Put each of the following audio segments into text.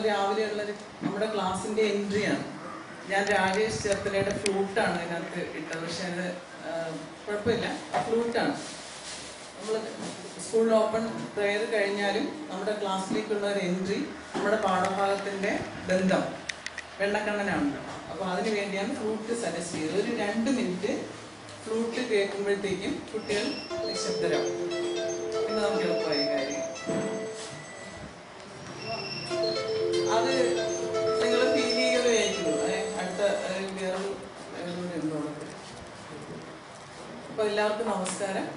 രാവിലെയുള്ളൊരു നമ്മുടെ ക്ലാസ്സിൻ്റെ എൻട്രിയാണ്. ഞാൻ രാജേഷ് ചേർത്തലയുടെ ഫ്ലൂട്ടാണ് ഇതിനകത്ത് ഇട്ടത്. പക്ഷെ അത് കുഴപ്പമില്ല, ഫ്ലൂട്ടാണ്. നമ്മൾ സ്കൂളിൽ ഓപ്പൺ പ്രെയർ കഴിഞ്ഞാലും നമ്മുടെ ക്ലാസ്സിലേക്കുള്ള ഒരു എൻട്രി നമ്മുടെ പാഠഭാഗത്തിൻ്റെ ബന്ധം വെണ്ണക്കണ്ണനാണ്. അപ്പോൾ അതിന് വേണ്ടിയാണ് ഫ്ലൂട്ട് സജസ്റ്റ് ചെയ്തത്. ഒരു 2 മിനിറ്റ് ഫ്ലൂട്ട് കേൾക്കുമ്പോഴത്തേക്കും കുട്ടികൾ നിശബ്ദരാകും. പിന്നെ നമുക്ക് എളുപ്പമായ കാര്യം അത് നിങ്ങൾ ഫീൽ ചെയ്യുകയായിരിക്കും. അടുത്ത വേറെ ഉണ്ടോ? അപ്പോൾ എല്ലാവർക്കും നമസ്കാരം.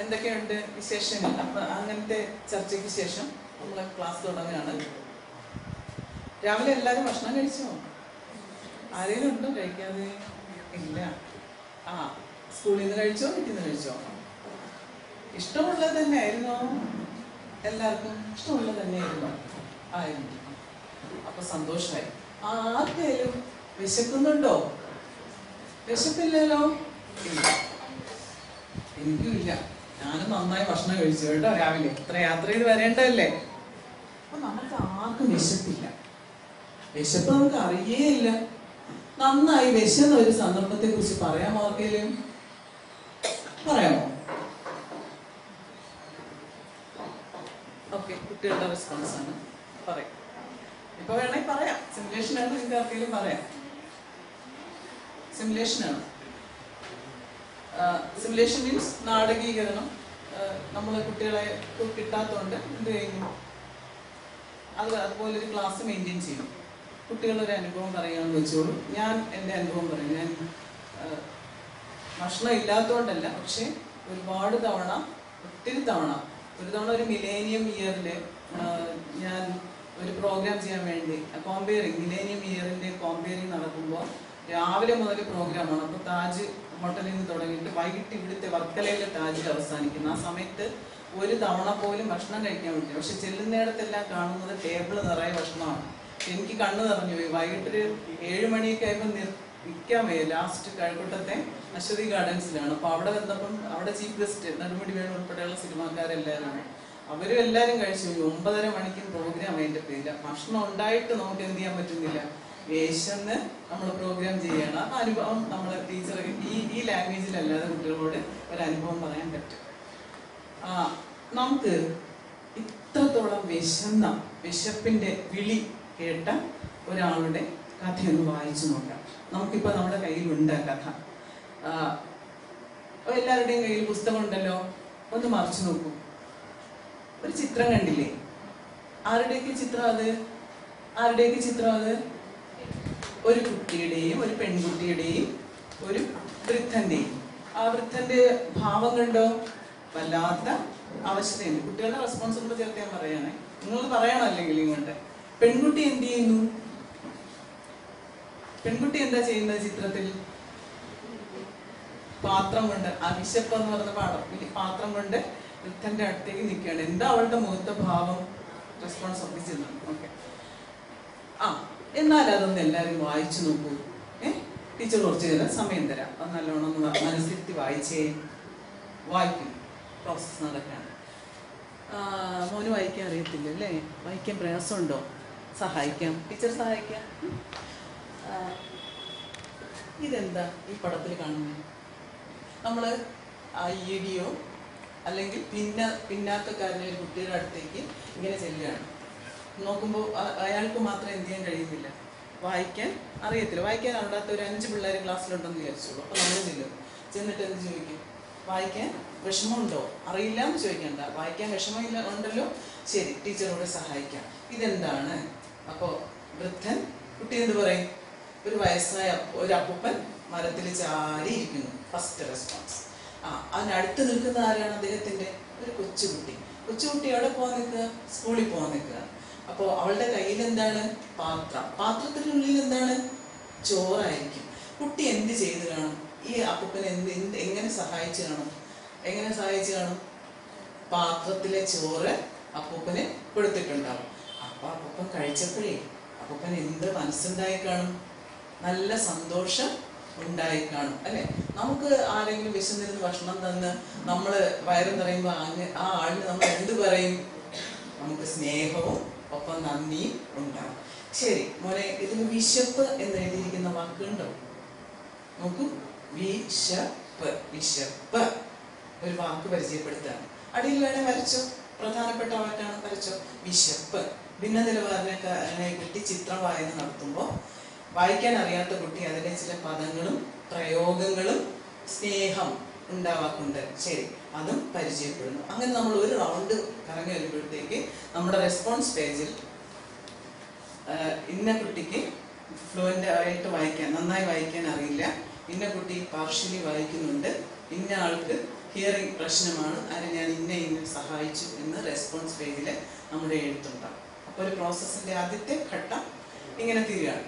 എന്തൊക്കെയുണ്ട് വിശേഷങ്ങൾ? അപ്പം അങ്ങനത്തെ ചർച്ചയ്ക്ക് ശേഷം നമ്മൾ ക്ലാസ് തുടങ്ങുകയാണ്. രാവിലെ എല്ലാവരും ഭക്ഷണം കഴിച്ചോ? ആരെങ്കിലും ഉണ്ടോ കഴിക്കാതെ? ഇല്ല. സ്കൂളിൽ നിന്ന് കഴിച്ചോ, വീട്ടിൽ നിന്ന് കഴിച്ചോ? ഇഷ്ടമുള്ളത് തന്നെ ആയിരുന്നോ? എല്ലാവർക്കും ഇഷ്ടമുള്ളത് തന്നെയായിരുന്നോ? ആയിരുന്നു. അപ്പൊ സന്തോഷമായി. ആർക്കായാലും വിശക്കുന്നുണ്ടോ? വിശപ്പില്ലല്ലോ? ഇല്ല, എനിക്കും ഇല്ല. ഞാനും നന്നായി ഭക്ഷണം കഴിച്ചു കേട്ടോ രാവിലെ. ഇത്ര യാത്ര ചെയ്ത് വരേണ്ടതല്ലേ? അപ്പൊ നമുക്ക് ആർക്കും വിശപ്പില്ല. വിശപ്പ് നമുക്ക് അറിയേയില്ല. നന്നായി വിശന്ന ഒരു സന്ദർഭത്തെ കുറിച്ച് പറയാമോ? ആർക്കെങ്കിലും പറയാമോ? ഓക്കെ, കുട്ടികളുടെ റെസ്പോൺസ് ആണ്. പറയാം. ഇപ്പൊ വേണമെങ്കിൽ പറയാം. സിമുലേഷൻ ആണ്. നിങ്ങൾക്ക് ആർക്കെങ്കിലും പറയാം. സിമുലേഷനാണ്. സിമുലേഷൻ മീൻസ് നാടകീകരണം. നമ്മൾ കുട്ടികളെ കിട്ടാത്തതുകൊണ്ട് എന്ത് ചെയ്യുന്നു? അതുപോലെ ഒരു ക്ലാസ് മെയിൻറ്റെയിൻ ചെയ്യും. കുട്ടികളൊരു അനുഭവം പറയാമെന്ന് വെച്ചോളൂ. ഞാൻ എൻ്റെ അനുഭവം പറയും. ഞാൻ ഭക്ഷണം ഇല്ലാത്തതുകൊണ്ടല്ല, പക്ഷെ ഒരുപാട് തവണ, ഒത്തിരി തവണ, ഒരു തവണ ഒരു മിലേനിയം ഇയറിൽ ഞാൻ ഒരു പ്രോഗ്രാം ചെയ്യാൻ വേണ്ടി മിലേനിയം ഇയറിൻ്റെ കോമ്പയറിങ് നടക്കുമ്പോൾ രാവിലെ മുതൽ പ്രോഗ്രാമാണ്. അപ്പോൾ താജ് ഹോട്ടലിൽ നിന്ന് തുടങ്ങിയിട്ട് വൈകിട്ട് ഇവിടുത്തെ വർക്കലയിലെ താജിൽ അവസാനിക്കുന്നു. ആ സമയത്ത് ഒരു തവണ പോലും ഭക്ഷണം കഴിക്കാൻ പറ്റില്ല. പക്ഷെ ചെല്ലുന്നിടത്തെല്ലാം കാണുന്നത് ടേബിൾ നിറയെ ഭക്ഷണമാണ്. എനിക്ക് കണ്ണ് നിറഞ്ഞു പോയി. വൈകിട്ടൊരു 7 മണിയൊക്കെ ആയപ്പോൾ നിൽക്കാൻ വയ്യ. ലാസ്റ്റ് കഴക്കൂട്ടത്തെ അശ്വതി ഗാർഡൻസിലാണ്. അപ്പോൾ അവിടെ വന്നപ്പം അവിടെ ചീഫ് ഗസ്റ്റ് നെടുമുടി വേണു ഉൾപ്പെടെയുള്ള സിനിമാക്കാരെല്ലാവരും അവരും എല്ലാവരും കഴിച്ചു. 9:30 മണിക്കും പ്രോഗ്രാം അതിൻ്റെ പേരില്ല. ഭക്ഷണം ഉണ്ടായിട്ട് നമുക്ക് എന്ത് ചെയ്യാൻ പറ്റുന്നില്ല. വേഷന്ന് നമ്മൾ പ്രോഗ്രാം ചെയ്യണം. ആ അനുഭവം നമ്മളെ ടീച്ചർ ഈ ലാംഗ്വേജിലല്ലാതെ കുട്ടികളോട് ഒരു അനുഭവം പറയാൻ പറ്റും. നമുക്ക് ഇത്രത്തോളം വിശപ്പിന്റെ വിളി കേട്ട ഒരാളുടെ കഥയൊന്ന് വായിച്ചു നോക്കാം. നമുക്കിപ്പോൾ നമ്മുടെ കയ്യിലുണ്ട് ആ കഥ. എല്ലാവരുടെയും കയ്യിൽ പുസ്തകം ഉണ്ടല്ലോ. ഒന്ന് മറിച്ചു നോക്കൂ. ഒരു ചിത്രം കണ്ടില്ലേ? ആരുടെയൊക്കെ ചിത്രം അത്? ഒരു കുട്ടിയുടെയും ഒരു പെൺകുട്ടിയുടെയും ഒരു വൃദ്ധന്റെയും. ആ വൃദ്ധന്റെ ഭാവം കണ്ടോ? വല്ലാത്ത അവസ്ഥയുണ്ട്. കുട്ടികളുടെ റെസ്പോൺസ് കൂടെ ചേർത്ത് ഞാൻ പറയണേ. നിങ്ങൾ പറയണം അല്ലെങ്കിൽ ഇങ്ങോട്ട്. പെൺകുട്ടി എന്ത് ചെയ്യുന്നു? പെൺകുട്ടി എന്താ ചെയ്യുന്നത് ചിത്രത്തിൽ? പാത്രം കൊണ്ട്, ആ വിശപ്പ് എന്ന് പറഞ്ഞ പാത്രം കൊണ്ട് വൃദ്ധന്റെ അടുത്തേക്ക് നിൽക്കുകയാണ്. എന്താ അവളുടെ മുഖത്തെ ഭാവം? റെസ്പോൺസ് ഒപ്പിച്ചിരുന്നു. ഓക്കെ. എന്നാൽ അതൊന്ന് എല്ലാവരും വായിച്ചു നോക്കൂ. ടീച്ചർ കുറച്ച് നേരം സമയം തരാം. അത് നല്ലോണം ഒന്ന് മനസ്സിരുത്തി വായിക്കും. പ്രോസസ് നടക്കുകയാണ്. മോന് വായിക്കാൻ അറിയത്തില്ല അല്ലേ? വായിക്കാൻ പ്രയാസമുണ്ടോ? സഹായിക്കാം, ടീച്ചർ സഹായിക്കാം. ഇതെന്താ ഈ പടത്തിൽ കാണുന്നത്? നമ്മൾ ഇടിയോ അല്ലെങ്കിൽ പിന്നാക്കക്കാരനെ ഒരു കുട്ടിയുടെ അടുത്തേക്ക് ഇങ്ങനെ ചെല്ലുകയാണ്. നോക്കുമ്പോൾ അയാൾക്ക് മാത്രം എന്ത് ചെയ്യാൻ കഴിയുന്നില്ല. വായിക്കാൻ അറിയത്തില്ല. വായിക്കാൻ അറിയാത്ത ഒരു 5 പിള്ളേർ ക്ലാസ്സിലുണ്ടെന്ന് വിചാരിച്ചോളൂ. അപ്പോൾ നമ്മൾ ചെന്നിട്ട് എന്ത് ചോദിക്കും? വായിക്കാൻ വിഷമമുണ്ടോ? അറിയില്ല എന്ന് ചോദിക്കണ്ട. വായിക്കാൻ വിഷമമില്ല ഉണ്ടല്ലോ, ശരി, ടീച്ചറോട് സഹായിക്കാം. ഇതെന്താണ്? അപ്പോൾ വൃദ്ധൻ കുട്ടി എന്ത് പറയും? ഒരു വയസ്സായ ഒരു അപ്പൂപ്പൻ മരത്തിൽ ചാരിയിരിക്കുന്നു. First response. അതിനടുത്ത് നിൽക്കുന്ന ആരാണ്? അദ്ദേഹത്തിന്റെ ഒരു കൊച്ചുകുട്ടി. കൊച്ചുകുട്ടി എവിടെ പോകാൻ നിൽക്കുക? സ്കൂളിൽ പോകാൻ നിൽക്കുക. അപ്പോൾ അവളുടെ കയ്യിൽ എന്താണ്? പാത്രത്തിനുള്ളിൽ എന്താണ്? ചോറായിരിക്കും. കുട്ടി എന്ത് ചെയ്ത് കാണും? ഈ അപ്പൂപ്പൻ എങ്ങനെ സഹായിച്ചു കാണും? പാത്രത്തിലെ ചോറ് അപ്പൂപ്പന് കൊടുത്തിട്ടുണ്ടാവും. അപ്പൊ അപ്പൂപ്പൻ കഴിച്ചപ്പോഴേ അപ്പൂപ്പൻ എന്ത് മനസ്സുണ്ടായി കാണും? നല്ല സന്തോഷം ഉണ്ടായി കാണും അല്ലെ? നമുക്ക് ആരെങ്കിലും വിശന്നിരുന്ന് ഭക്ഷണം തന്ന് നമ്മൾ വയറ് നിറയുമ്പോൾ ആ ആളിന് നമ്മൾ എന്ത് പറയും? നമുക്ക് സ്നേഹവും ഒപ്പം നന്ദിയും ഉണ്ടാവും. ശരി മോനെ, ഇതിൽ വിശപ്പ് എന്ന് എഴുതിയിരിക്കുന്ന വാക്കുണ്ടോ? നോക്കൂ, വിശപ്പ്. വിശപ്പ് ഒരു വാക്ക് പരിചയപ്പെടുത്താണ്. അടിയിൽ വേണേ വരച്ചോ, പ്രധാനപ്പെട്ട വാക്കാണ്, വരച്ചോ. വിശപ്പ്. ഭിന്ന നിലവാരക്കാരനായ കുട്ടി ചിത്രം വായന നടത്തുമ്പോൾ വായിക്കാൻ അറിയാത്ത കുട്ടി അതിലെ ചില പദങ്ങളും പ്രയോഗങ്ങളും സ്നേഹം ഉണ്ടാവാക്കുണ്ട്. ശരി, അതും പരിചയപ്പെടുന്നു. അങ്ങനെ നമ്മൾ ഒരു റൗണ്ട് കറങ്ങി വരുമ്പോഴത്തേക്ക് നമ്മുടെ റെസ്പോൺസ് പേജിൽ ഇന്ന കുട്ടിക്ക് ഫ്ലുവൻ്റ് ആയിട്ട് വായിക്കാൻ, നന്നായി വായിക്കാൻ അറിയില്ല, ഇന്ന കുട്ടി പാർഷ്യലി വായിക്കുന്നുണ്ട്, ഇന്ന ആൾക്ക് ഹിയറിംഗ് പ്രശ്നമാണ്, അതിനെ ഞാൻ ഇന്ന സഹായിച്ചു എന്ന് റെസ്പോൺസ് പേജിൽ നമ്മുടെ എഴുത്തുണ്ടാകും. അപ്പോൾ ഒരു പ്രോസസ്സിന്റെ ആദ്യത്തെ ഘട്ടം ഇങ്ങനെ തീരുകയാണ്.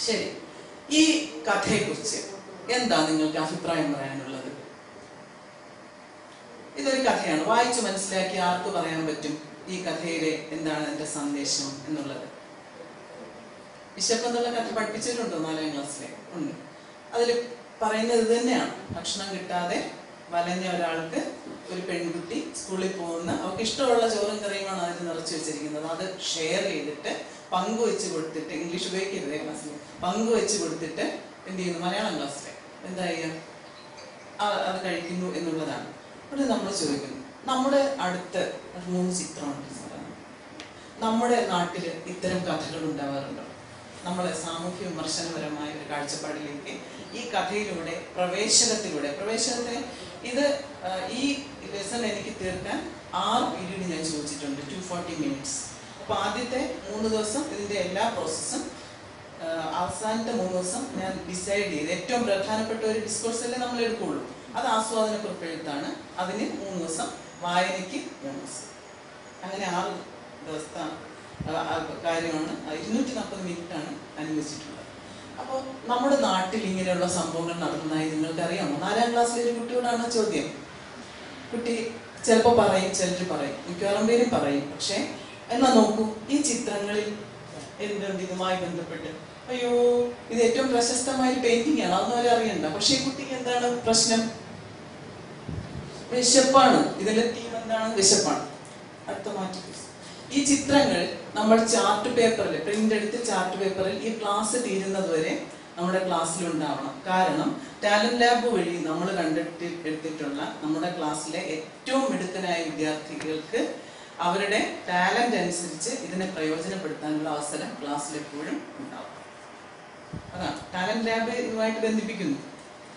ശരി, ഈ കഥയെക്കുറിച്ച് എന്താ നിങ്ങൾക്ക് അഭിപ്രായം പറയാനുള്ളത്? ഇതൊരു കഥയാണ്, വായിച്ചു മനസ്സിലാക്കി ആർക്ക് പറയാൻ പറ്റും ഈ കഥയിലെ എന്താണ് അതിന്റെ സന്ദേശം എന്നുള്ളത്? വിശപ്പ് എന്നുള്ള കഥ പഠിപ്പിച്ചിട്ടുണ്ടോ 4ാം ക്ലാസ്സിലെ? ഉണ്ട്. അതിൽ പറയുന്നത് ഇത് തന്നെയാണ്. ഭക്ഷണം കിട്ടാതെ വലഞ്ഞ ഒരാൾക്ക് ഒരു പെൺകുട്ടി സ്കൂളിൽ പോകുന്ന, അവർക്ക് ഇഷ്ടമുള്ള ചോറും കറിയുമാണ് അതിൽ നിറച്ചു വെച്ചിരിക്കുന്നത്. അത് ഷെയർ ചെയ്തിട്ട് പങ്കുവെച്ച് കൊടുത്തിട്ട്, ഇംഗ്ലീഷ് ഉപയോഗിക്കരുതേ ക്ലാസ്സിൽ, പങ്കുവെച്ച് കൊടുത്തിട്ട് എന്ത് ചെയ്യുന്നു? മലയാളം ക്ലാസ്സിലെ എന്താ ചെയ്യുക? അത് കഴിക്കുന്നു എന്നുള്ളതാണ്. ഇവിടെ നമ്മൾ ചോദിക്കുന്നു, നമ്മുടെ അടുത്ത് 3 ചിത്രമുണ്ട്. നമ്മുടെ നാട്ടിൽ ഇത്തരം കഥകൾ ഉണ്ടാവാറുണ്ടോ? നമ്മളെ സാമൂഹ്യ വിമർശനപരമായ ഒരു കാഴ്ചപ്പാടിലേക്ക് ഈ കഥയിലൂടെ പ്രവേശനത്തിന് ഇത് ഈ ലെസൺ എനിക്ക് തീർക്കാൻ 6 പീരീഡ് ഞാൻ ചോദിച്ചിട്ടുണ്ട്, 240 minutes. അപ്പോൾ ആദ്യത്തെ 3 ദിവസം ഇതിൻ്റെ എല്ലാ പ്രോസസ്സും, അവസാനത്തെ 3 ദിവസം ഞാൻ ഡിസൈഡ് ചെയ്ത് ഏറ്റവും പ്രധാനപ്പെട്ട ഒരു ഡിസ്കോഴ്സല്ലേ നമ്മൾ എടുക്കുകയുള്ളൂ. അത് ആസ്വാദനക്കുറിപ്പ് എഴുത്താണ്. അതിന് 3 ദിവസം, വായനയ്ക്ക് 3 ദിവസം. അങ്ങനെ 6 ദിവസത്തെ കാര്യമാണ്. 240 മിനിറ്റാണ് അനുവദിച്ചിട്ടുള്ളത്. അപ്പോൾ നമ്മുടെ നാട്ടിൽ ഇങ്ങനെയുള്ള സംഭവങ്ങൾ നടന്നതായി നിങ്ങൾക്കറിയാമോ? 4ാം ക്ലാസ്സിലെ ഒരു കുട്ടിയോടാണ് ചോദ്യം. കുട്ടി ചിലപ്പോൾ പറയും, ചിലർ പറയും, മിക്കവാറും പേരും പറയും. പക്ഷെ എന്നാൽ നോക്കൂ, ഈ ചിത്രങ്ങളിൽ എന്തുണ്ട് ഇതുമായി ബന്ധപ്പെട്ട്? അയ്യോ, ഇത് ഏറ്റവും പ്രശസ്തമായ പെയിന്റിംഗ് ആണ്, അതൊന്നും അവരെ അറിയണ്ട. പക്ഷെ ഈ കുട്ടിക്ക് എന്താണ് പ്രശ്നം? വിശപ്പാണ്. ഇതിന്റെ തീം എന്താണ്? വിശപ്പാണ്. അടുത്ത മാറ്റി. ഈ ചിത്രങ്ങൾ നമ്മൾ ചാർട്ട് പേപ്പറിൽ, പ്രിന്റ് എടുത്ത് ചാർട്ട് പേപ്പറിൽ ഈ ക്ലാസ് തീരുന്നത് വരെ നമ്മുടെ ക്ലാസ്സിൽ ഉണ്ടാവണം. കാരണം ടാലന്റ് ലാബ് വഴി നമ്മൾ എടുത്തിട്ടുള്ള നമ്മുടെ ക്ലാസ്സിലെ ഏറ്റവും മിടുക്കനായ വിദ്യാർത്ഥികൾക്ക് അവരുടെ ടാലന്റ് അനുസരിച്ച് ഇതിനെ പ്രയോജനപ്പെടുത്താനുള്ള അവസരം ക്ലാസ്സിൽ എപ്പോഴും ഉണ്ടാവും. അതാണ് ടാലന്റ് ലാബ് ഇതുമായിട്ട് ബന്ധിപ്പിക്കുന്നു,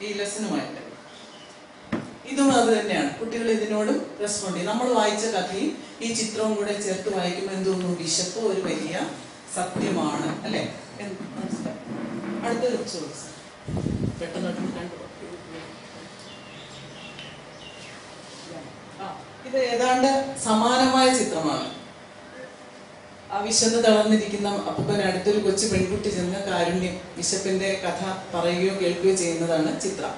ഈ ലെസനുമായിട്ട്. ഇതും അത് തന്നെയാണ്. കുട്ടികൾ ഇതിനോടും റെസ്പോണ്ട് ചെയ്യും. നമ്മൾ വായിച്ച കഥയും ഈ ചിത്രവും കൂടെ ചേർത്ത് വായിക്കുമ്പോൾ എന്തോന്നു? വിശപ്പ് ഒരു വലിയ സത്യമാണ്, അല്ലെ? അടുത്തൊരു ചോദിച്ചു പെട്ടെന്ന് ഇത് ഏതാണ്ട് സമാനമായ ചിത്രമാണ്. ആ വിശന്ന് തളർന്നിരിക്കുന്ന അപ്പൂപ്പൻ അടുത്തൊരു കൊച്ചു പെൺകുട്ടി ചെന്ന് കാരുണ്യം, വിശപ്പിന്റെ കഥ പറയുകയോ കേൾക്കുകയോ ചെയ്യുന്നതാണ് ചിത്രം.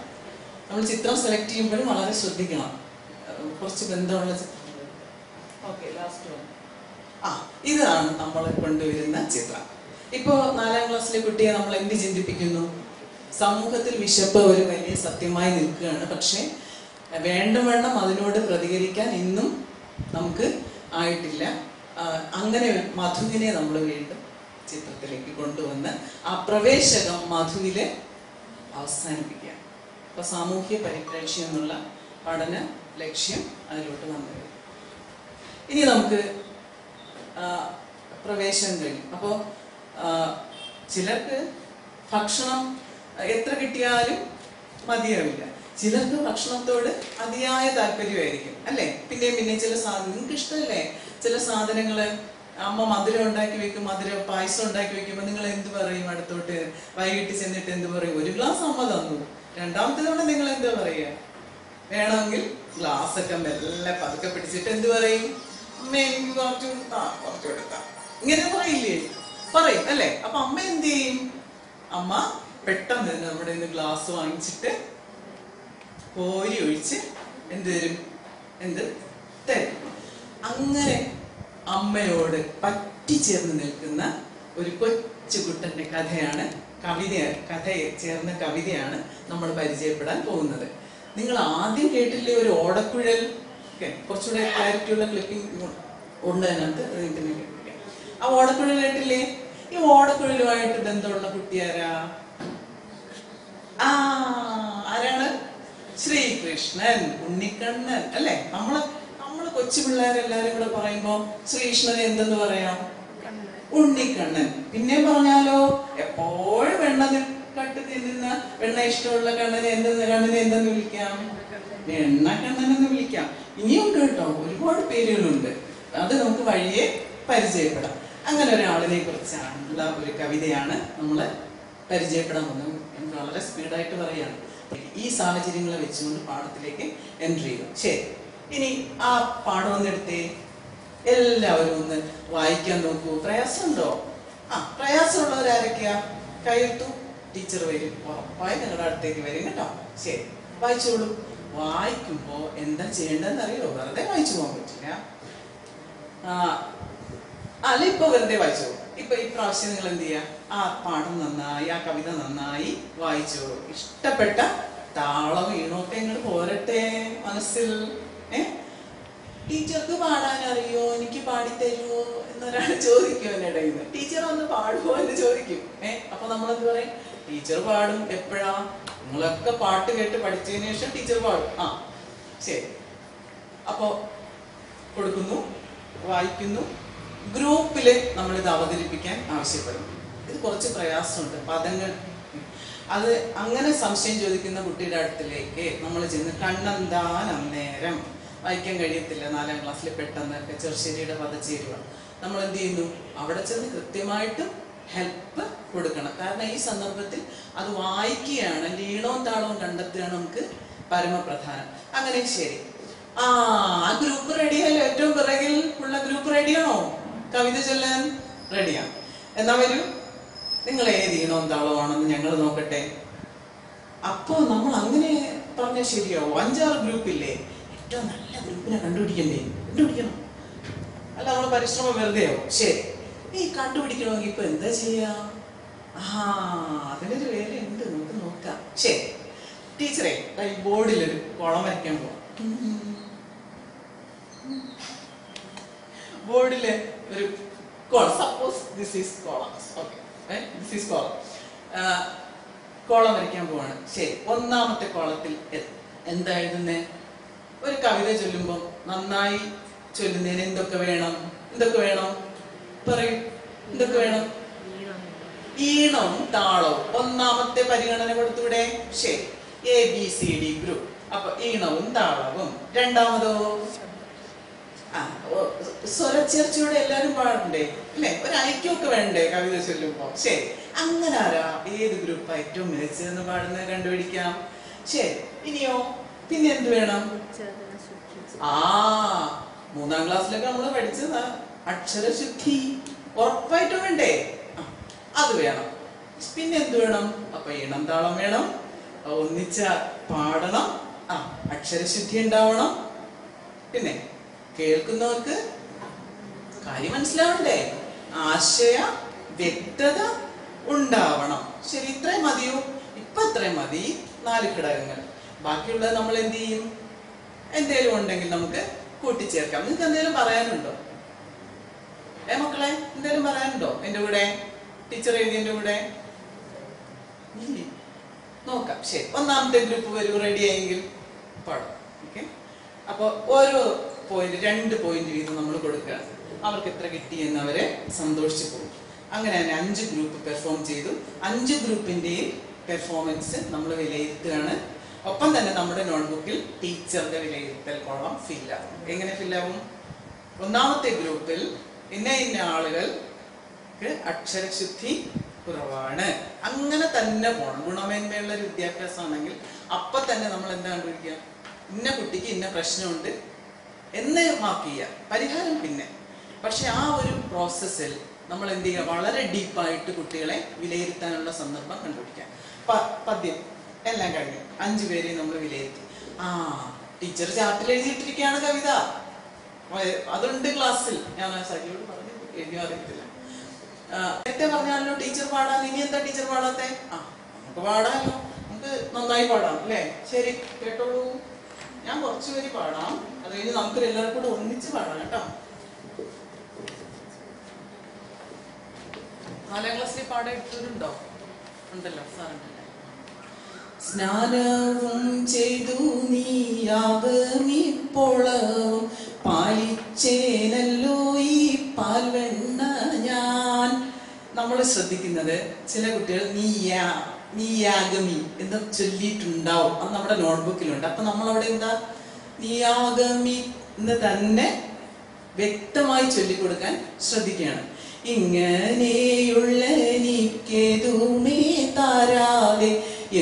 നമ്മൾ ചിത്രം സെലക്ട് ചെയ്യുമ്പോഴും വളരെ ശ്രദ്ധിക്കണം, കുറച്ച് ബന്ധമുള്ള ചിത്രം. Okay, last one. ഇതാണ് നമ്മൾ കൊണ്ടുവരുന്ന ചിത്രം. ഇപ്പോ 4ാം ക്ലാസ്സിലെ കുട്ടിയെ നമ്മൾ എന്ത് ചിന്തിപ്പിക്കുന്നു? സമൂഹത്തിൽ വിശപ്പ് ഒരു വലിയ സത്യമായി നിൽക്കുകയാണ്. പക്ഷെ വേണ്ടവണ്ണം അതിനോട് പ്രതികരിക്കാൻ ഇന്നും നമുക്ക് ആയിട്ടില്ല. അങ്ങനെ മധുവിനെ നമ്മൾ വീണ്ടും ചിത്രത്തിലേക്ക് കൊണ്ടുവന്ന് ആ പ്രവേശകം മധുവിലെ അവസാനിപ്പിക്കുക. അപ്പൊ സാമൂഹ്യ പരിപ്രേക്ഷ്യം എന്നുള്ള പഠന ലക്ഷ്യം അതിലോട്ട് വന്നു. ഇനി നമുക്ക് പ്രവേശനം കഴിഞ്ഞു. അപ്പോൾ ചിലർക്ക് ഭക്ഷണം എത്ര കിട്ടിയാലും മതിയാവില്ല. ചിലർക്ക് ഭക്ഷണത്തോട് അതിയായ താല്പര്യമായിരിക്കും, അല്ലേ? പിന്നെ ചില സാധനം നിങ്ങൾക്ക് ഇഷ്ടമല്ലേ? ചില സാധനങ്ങള് അമ്മ മധുരം ഉണ്ടാക്കി വെക്കും, മധുരം പായസം ഉണ്ടാക്കി വെക്കുമ്പോൾ നിങ്ങൾ എന്ത് പറയും? അടുത്തോട്ട് വൈകിട്ട് ചെന്നിട്ട് എന്ത് പറയും? 1 ഗ്ലാസ് അമ്മ തന്നു. 2ാമത്തെ തവണ നിങ്ങൾ എന്താ പറയുക? വേണമെങ്കിൽ ഗ്ലാസ് ഒക്കെ മെല്ലെ പതുക്കെ പിടിച്ചിട്ട് എന്ത് പറയും? അമ്മ എനിക്ക് കുറച്ചു കൊടുത്താ, ഇങ്ങനെ പറയില്ലേ? പറയും, അല്ലേ? അപ്പൊ അമ്മ എന്ത് ചെയ്യും? അമ്മ പെട്ടെന്ന് നമ്മുടെ ഗ്ലാസ് വാങ്ങിച്ചിട്ട് കോരി ഒഴിച്ച് എന്ത് തരും? തരും. അങ്ങനെ അമ്മയോട് പറ്റിച്ചേർന്ന് നിൽക്കുന്ന ഒരു കൊച്ചുകുട്ടന്റെ കഥയെ ചേർന്ന കവിതയാണ് നമ്മൾ പരിചയപ്പെടാൻ പോകുന്നത്. നിങ്ങൾ ആദ്യം കേട്ടില്ലേ ഒരു ഓടക്കുഴൽ? കുറച്ചുകൂടെ ക്ലാരിറ്റിയുള്ള ക്ലിപ്പിംഗ്. ഉണ്ട് അതിനകത്ത്. ആ ഓടക്കുഴൽ കേട്ടില്ലേ? ഈ ഓടക്കുഴലുമായിട്ട് ബന്ധമുള്ള കുട്ടിയാരാ? ആരാണ്? ശ്രീകൃഷ്ണൻ, ഉണ്ണിക്കണ്ണൻ അല്ലെ? നമ്മള് കൊച്ചു പിള്ളേരെല്ലാരും കൂടെ പറയുമ്പോ ശ്രീകൃഷ്ണനെ എന്തെന്ന് പറയാം? ഉണ്ണിക്കണ്ണൻ. പിന്നെ പറഞ്ഞാലോ, എപ്പോഴും കട്ട് തിന്നുന്ന വെണ്ണ ഇഷ്ടമുള്ള കണ്ണനെ എന്തെന്ന് വിളിക്കാം? വെണ്ണക്കണ്ണൻ എന്ന് വിളിക്കാം. ഇനിയുണ്ട് കേട്ടോ, ഒരുപാട് പേരുകളുണ്ട്. അത് നമുക്ക് വഴിയെ പരിചയപ്പെടാം. അങ്ങനെ ഒരാളിനെ കുറിച്ചുള്ള ഒരു കവിതയാണ് നമ്മള് പരിചയപ്പെടാൻ പോകുന്നത്. വളരെ സ്പീഡായിട്ട് പറയാണ്. ഈ സാഹചര്യങ്ങളെ വെച്ചുകൊണ്ട് പാഠത്തിലേക്ക് എൻട്രി ചെയ്യും. ശരി, ഇനി ആ പാഠം ഒന്നെടുത്തേ. എല്ലാവരും ഒന്ന് വായിക്കാൻ നോക്കൂ. പ്രയാസമുണ്ടോ? പ്രയാസമുള്ളവരാരൊക്കെയാ? കയ്യെടുത്തു. ടീച്ചർ വരും, ഉറപ്പായി നിങ്ങളുടെ അടുത്തേക്ക് വരും കേട്ടോ. ശരി, വായിച്ചോളൂ. വായിക്കുമ്പോ എന്താ ചെയ്യേണ്ടതെന്ന് അറിയോ? വെറുതെ വായിച്ചു പോകാൻ പറ്റില്ല. അല്ല, ഇപ്പൊ വെറുതെ വായിച്ചോളൂ. ഇപ്പൊ ഈ പ്രാവശ്യം നിങ്ങൾ എന്ത് ചെയ്യാ? ആ പാഠം നന്നായി, ആ കവിത നന്നായി വായിച്ചോളൂ. ഇഷ്ടപ്പെട്ട താളം ഈണമൊക്കെ ഇങ്ങോട്ട് പോരട്ടെ മനസ്സിൽ. ടീച്ചർക്ക് പാടാൻ അറിയോ? എനിക്ക് പാടിത്തരുമോ എന്നൊരാൾ ചോദിക്കും എന്നിടയിൽ നിന്ന്. ടീച്ചർ ഒന്ന് പാടുമോ എന്ന് ചോദിക്കും. അപ്പൊ നമ്മളെന്ത് പറയും? ടീച്ചർ പാടും. എപ്പോഴാ? നിങ്ങളൊക്കെ പാട്ട് കേട്ട് പഠിച്ചതിന് ശേഷം ടീച്ചർ പാടും. ശരി, അപ്പോ കൊടുക്കുന്നു, വായിക്കുന്നു. ഗ്രൂപ്പില് നമ്മളിത് അവതരിപ്പിക്കാൻ ആവശ്യപ്പെടും. ഇത് കുറച്ച് പ്രയാസമുണ്ട്, പദങ്ങൾ. അത് അങ്ങനെ സംശയം ചോദിക്കുന്ന കുട്ടിയുടെ അടുത്തിലേക്ക് നമ്മൾ ചെന്ന് കണ്ണെന്താൻ അന്നേരം വായിക്കാൻ കഴിയത്തില്ല 4ാം ക്ലാസ്സിൽ പെട്ടെന്നൊക്കെ ചെറുശ്ശേരിയുടെ പദച്ചേരുവ. നമ്മൾ എന്ത് ചെയ്യുന്നു? അവിടെ ചെന്ന് കൃത്യമായിട്ടും ഹെൽപ്പ് കൊടുക്കണം. കാരണം ഈ സന്ദർഭത്തിൽ അത് വായിക്കുകയാണ്, ഈണവും താളവും കണ്ടെത്തുകയാണ് നമുക്ക് പരമപ്രധാനം. അങ്ങനെ ശരി, ആ ഗ്രൂപ്പ് റെഡിയല്ലോ? ഏറ്റവും പിറകിൽ ഉള്ള ഗ്രൂപ്പ് റെഡിയാണോ? കവിത ചൊല്ലാൻ റെഡിയാണ്. എന്നാ വരൂ, നിങ്ങൾ ഏത് ഈണവും താളമാണെന്ന് ഞങ്ങൾ നോക്കട്ടെ. അപ്പോ നമ്മൾ അങ്ങനെ പറഞ്ഞാൽ ശരിയാവോ? 5-6 ഗ്രൂപ്പില്ലേ? ഏറ്റവും നല്ല ഗ്രൂപ്പിനെ കണ്ടുപിടിക്കണം. അല്ല, നമ്മള് പരിശ്രമം വെറുതെയാവും. ശരി, ഈ കണ്ടുപിടിക്കണമെങ്കിൽ ഇപ്പൊ എന്താ ചെയ്യാ? അതിനൊരു വേലയുണ്ട്, നമുക്ക് നോക്കാം. ശരി, ടീച്ചറെ ഈ ബോർഡിലൊരു കുളം വരയ്ക്കാൻ പോവാം. ബോർഡില് ഒരു column, suppose this is column. Okay, this is column. Column വരയ്ക്കാൻ പോവാണ്. ശരി, 1ാമത്തെ കോളത്തിൽ എന്താ എഴുതുന്നേ? ഒരു കവിത ചൊല്ലുമ്പോ നന്നായി ചൊല്ലുന്നതിന് എന്തൊക്കെ വേണം? പറയൂ, എന്തൊക്കെ വേണം? ഈണവും താളവും 1ാമത്തെ പരിഗണന കൊടുത്തൂടെ? ശരി, ABCD ഗ്രൂപ്പ്. അപ്പൊ ഈണവും താളവും. 2ാമതോ? സ്വരച്ചേർച്ചയോടെ എല്ലാരും പാടണ്ടേ അല്ലെ? ഒരു ഐക്യമൊക്കെ വേണ്ടേ കവിത ചൊല്ലുമ്പോ? ശരി, അങ്ങനെ ആരാ ഏത് ഗ്രൂപ്പാ ഏറ്റവും മികച്ചതെന്ന് പാടുന്നത് കണ്ടുപിടിക്കാം. ശരി, ഇനിയോ? പിന്നെ എന്ത് വേണം? 3ാം ക്ലാസ്സിലൊക്കെ നമ്മൾ പഠിച്ചത് അക്ഷരശുദ്ധി ഉറപ്പായിട്ടും വേണ്ടേ? അത് വേണം. പിന്നെ എന്ത് വേണം? അപ്പൊ ഈണം താളം വേണം, ഒന്നിച്ച പാടണം, അക്ഷരശുദ്ധി ഉണ്ടാവണം. പിന്നെ കേൾക്കുന്നവർക്ക് കാര്യം മനസ്സിലാവണ്ടേ? ആശയ വ്യക്തത ഉണ്ടാവണം. ശരി, ഇത്രയും മതിയോ? ഇപ്പൊ ഇത്രയും മതി. 4 ഘടകങ്ങൾ. ബാക്കിയുള്ളത് നമ്മൾ എന്ത് ചെയ്യും? എന്തേലും ഉണ്ടെങ്കിൽ നമുക്ക് കൂട്ടിച്ചേർക്കാം. നിങ്ങൾക്ക് എന്തെങ്കിലും പറയാനുണ്ടോ? മക്കളെ, എന്തേലും പറയാനുണ്ടോ എന്റെ കൂടെ? ടീച്ചർ എഴുതിയതിന്റെ കൂടെ നോക്കാം. ശരി, 1ാമത്തെ ഗ്രൂപ്പ് വരൂ. റെഡി ആയെങ്കിൽ പാടാം. ഓക്കെ, അപ്പൊ ഓരോ പോയിന്റ് 2 പോയിന്റ് വീതം നമ്മൾ കൊടുക്കുക. അവർക്ക് എത്ര കിട്ടി എന്ന് അവരെ സന്തോഷിച്ചു പോകും. അങ്ങനെ തന്നെ 5 ഗ്രൂപ്പ് പെർഫോം ചെയ്തു. 5 ഗ്രൂപ്പിന്റെയും പെർഫോമൻസ് നമ്മൾ വിലയിരുത്തുകയാണ്. ഒപ്പം തന്നെ നമ്മുടെ നോട്ട്ബുക്കിൽ ടീച്ചറുടെ വിലയിരുത്തൽ കോളം ഫില്ലാവും. എങ്ങനെ ഫില്ലാവും? 1ാമത്തെ ഗ്രൂപ്പിൽ ഇന്ന ആളുകൾക്ക് അക്ഷരശുദ്ധി കുറവാണ്, അങ്ങനെ തന്നെ പോണം. ഗുണമേന്മയുള്ള ഒരു വിദ്യാഭ്യാസമാണെങ്കിൽ അപ്പൊ തന്നെ നമ്മൾ എന്താ കണ്ടുപിടിക്കുക? ഇന്ന കുട്ടിക്ക് ഇന്ന പ്രശ്നമുണ്ട് എന്ന് മാർക്ക് ചെയ്യുക, പരിഹാരം പിന്നെ. പക്ഷെ ആ ഒരു പ്രോസസ്സിൽ നമ്മൾ എന്ത് ചെയ്യുക? വളരെ ഡീപ്പായിട്ട് കുട്ടികളെ വിലയിരുത്താനുള്ള സന്ദർഭം കണ്ടുപിടിക്കാം. പദ്യം എല്ലാം കഴിഞ്ഞു. 5 പേരെയും നമ്മൾ വിലയിരുത്തി. ടീച്ചർ ചാർട്ടിൽ എഴുതിയിട്ടിരിക്കുകയാണ് കവിത, അതുണ്ട് ക്ലാസ്സിൽ. ഞാൻ സജിയോട് പറഞ്ഞു, എഴുതി അറിയത്തില്ല. നേരത്തെ പറഞ്ഞാലോ ടീച്ചർ പാടാൻ. ഇനി എന്താ ടീച്ചർ പാടാത്തെ? നമുക്ക് പാടാമല്ലോ, നമുക്ക് നന്നായി പാടാം അല്ലേ? ശരി, കേട്ടോളൂ. ഞാൻ കുറച്ചുപേര് പാടാം, അത് കഴിഞ്ഞ് നമുക്ക് എല്ലാവർക്കും കൂടെ ഒന്നിച്ച് പാടാം കേട്ടോ. 4ാം ക്ലാസ്സിൽ പാഠം എടുത്തവരുണ്ടോ? ഉണ്ടല്ലോ, സാറുണ്ടല്ലേ. സ്നാനവും ചെയ്തു നീയാകമിപ്പോളവും പാലിച്ചേനല്ലോ ഈ പാൽവെണ്ണ ഞാൻ. നമ്മൾ ശ്രദ്ധിക്കുന്നത് ചില കുട്ടികൾ നീയാഗമി എന്ന് ചൊല്ലിയിട്ടുണ്ടാവും. അത് നമ്മുടെ നോട്ട്ബുക്കിലുണ്ട്. അപ്പൊ നമ്മളവിടെ എന്താ നീയാഗമി എന്ന് തന്നെ വ്യക്തമായി ചൊല്ലിക്കൊടുക്കാൻ ശ്രദ്ധിക്കുകയാണ്. ഇങ്ങനെയുള്ള നീക്കേതുമേ താരാതെ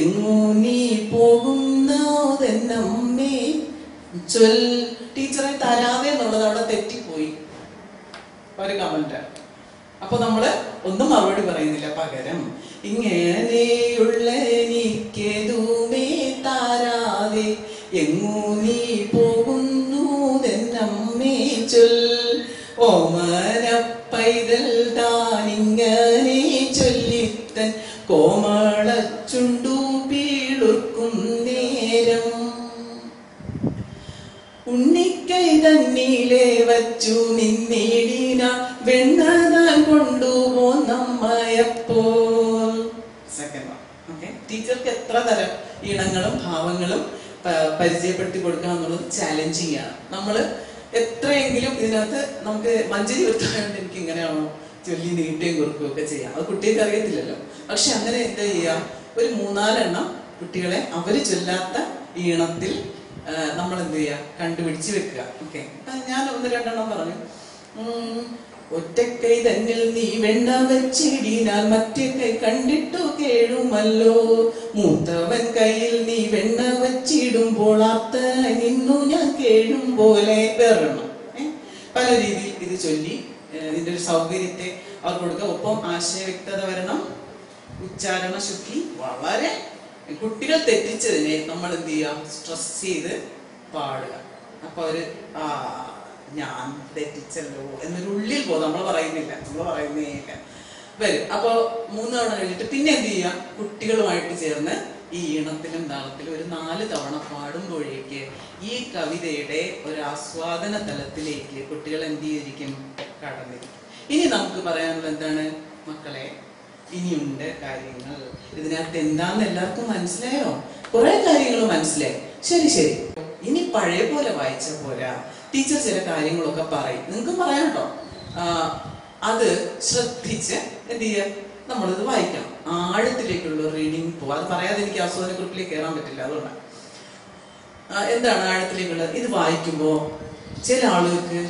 എങ്ങോ നീ പോകുന്നതെന്നമ്മേ ചൊൽ. ടീച്ചറെ തരാതെ എന്നുള്ളത് അവിടെ തെറ്റിപ്പോയി, ഒരു കമന്റ്. അപ്പൊ നമ്മള് ഒന്നും മറുപടി പറയുന്നില്ല, പകരം ഇങ്ങനെയുള്ള നീക്കേതുമേ താരാതെ എങ്ങോ നീ പോകുന്നതെന്നമ്മേ ചൊൽ. ഓമന പൈതൽ താനിങ്ങനെ ചൊല്ലിത്തൻ കോമള ചുണ്ടു പീളുർക്കും നേരം ഉണ്ണിക്കൈ തന്നീലെ വച്ചു നിന്നിടിന വെണ്ണതാൻ കൊണ്ടുപോന്നമ്മയപ്പോൾ. ടീച്ചർക്ക് എത്ര തരം ഇണങ്ങളും ഭാവങ്ങളും പരിചയപ്പെടുത്തി കൊടുക്കുക എന്നുള്ളത് ചാലഞ്ചിങ് ആണ്. നമ്മള് എത്രയെങ്കിലും ഇതിനകത്ത് നമുക്ക് മഞ്ചരി വരുത്താറുണ്ട്. എനിക്ക് ഇങ്ങനെയാണോ ചൊല്ലി നീട്ടുകയും കുറുക്കുകയും ഒക്കെ ചെയ്യാം. അത് കുട്ടികൾക്ക് അറിയത്തില്ലല്ലോ. പക്ഷെ അങ്ങനെ എന്താ ചെയ്യാം, ഒരു 3-4 എണ്ണം കുട്ടികളെ അവര് ചൊല്ലാത്ത ഈണത്തിൽ നമ്മൾ എന്ത് ചെയ്യുക, കണ്ടുപിടിച്ച് വെക്കുക. ഓക്കെ, ഞാൻ 1-2 എണ്ണം പറഞ്ഞു. ഒറ്റക്കൈ തന്നിൽ നീ വെണ്ണ വെച്ചിടിനാൽ മറ്റേ കൈ കണ്ടിട്ടു കേഴുമല്ലോ. മൂത്തവൻ കയ്യിൽ നീ വെണ്ണ വെച്ചിടുമ്പോൾ അർത്ഥ നിന്നു ഞാൻ കേഴും പോലെ. വേറെണ്ണം പല രീതിയിൽ ഇത് ചൊല്ലി ഇതിന്റെ ഒരു സൗകര്യത്തെ അവർ കൊടുക്കുക. ഒപ്പം ആശയവ്യക്തത വരണം, ഉച്ചാരണ ശുദ്ധി. വളരെ കുട്ടികൾ തെറ്റിച്ചതിനെ നമ്മൾ എന്ത് ചെയ്യുക, സ്ട്രെസ് ചെയ്ത് പാടുക. അപ്പൊ അവര് ഞാൻ തെറ്റിച്ചല്ലോ എന്നൊരു ഉള്ളിൽ പോകും. നമ്മൾ പറയുന്നേ ഇല്ല വരും. അപ്പൊ 3 തവണ കഴിഞ്ഞിട്ട് പിന്നെ എന്ത് ചെയ്യാം, കുട്ടികളുമായിട്ട് ചേർന്ന് ഈ ഈണത്തിലും താളത്തിലും ഒരു 4 തവണ പാടുമ്പോഴേക്ക് ഈ കവിതയുടെ ഒരു ആസ്വാദന തലത്തിലേക്ക് കുട്ടികൾ എന്ത് ചെയ്തിരിക്കും, കടന്നിരിക്കും. ഇനി നമുക്ക് പറയാനുള്ളത് എന്താണ് മക്കളെ, ഇനിയുണ്ട് കാര്യങ്ങൾ. ഇതിനകത്ത് എന്താന്ന് എല്ലാവർക്കും മനസ്സിലായോ? കുറെ കാര്യങ്ങൾ മനസ്സിലായി. ശരി. ഇനി പഴയ പോലെ വായിച്ച പോരാ. ടീച്ചർ ചില കാര്യങ്ങളൊക്കെ പറയും, നിങ്ങൾക്കും പറയാട്ടോ. അത് ശ്രദ്ധിച്ച് എന്ത് ചെയ്യുക, നമ്മളിത് വായിക്കണം. ആഴത്തിലേക്കുള്ള റീഡിങ് പോവാം. അത് പറയാതെ എനിക്ക് ആസ്വാദന ഗ്രൂപ്പിലേക്ക് കയറാൻ പറ്റില്ല. അതുകൊണ്ടാണ്. എന്താണ് ആഴത്തിലേക്കുള്ളത്? ഇത് വായിക്കുമ്പോ ചില ആളുകൾക്ക്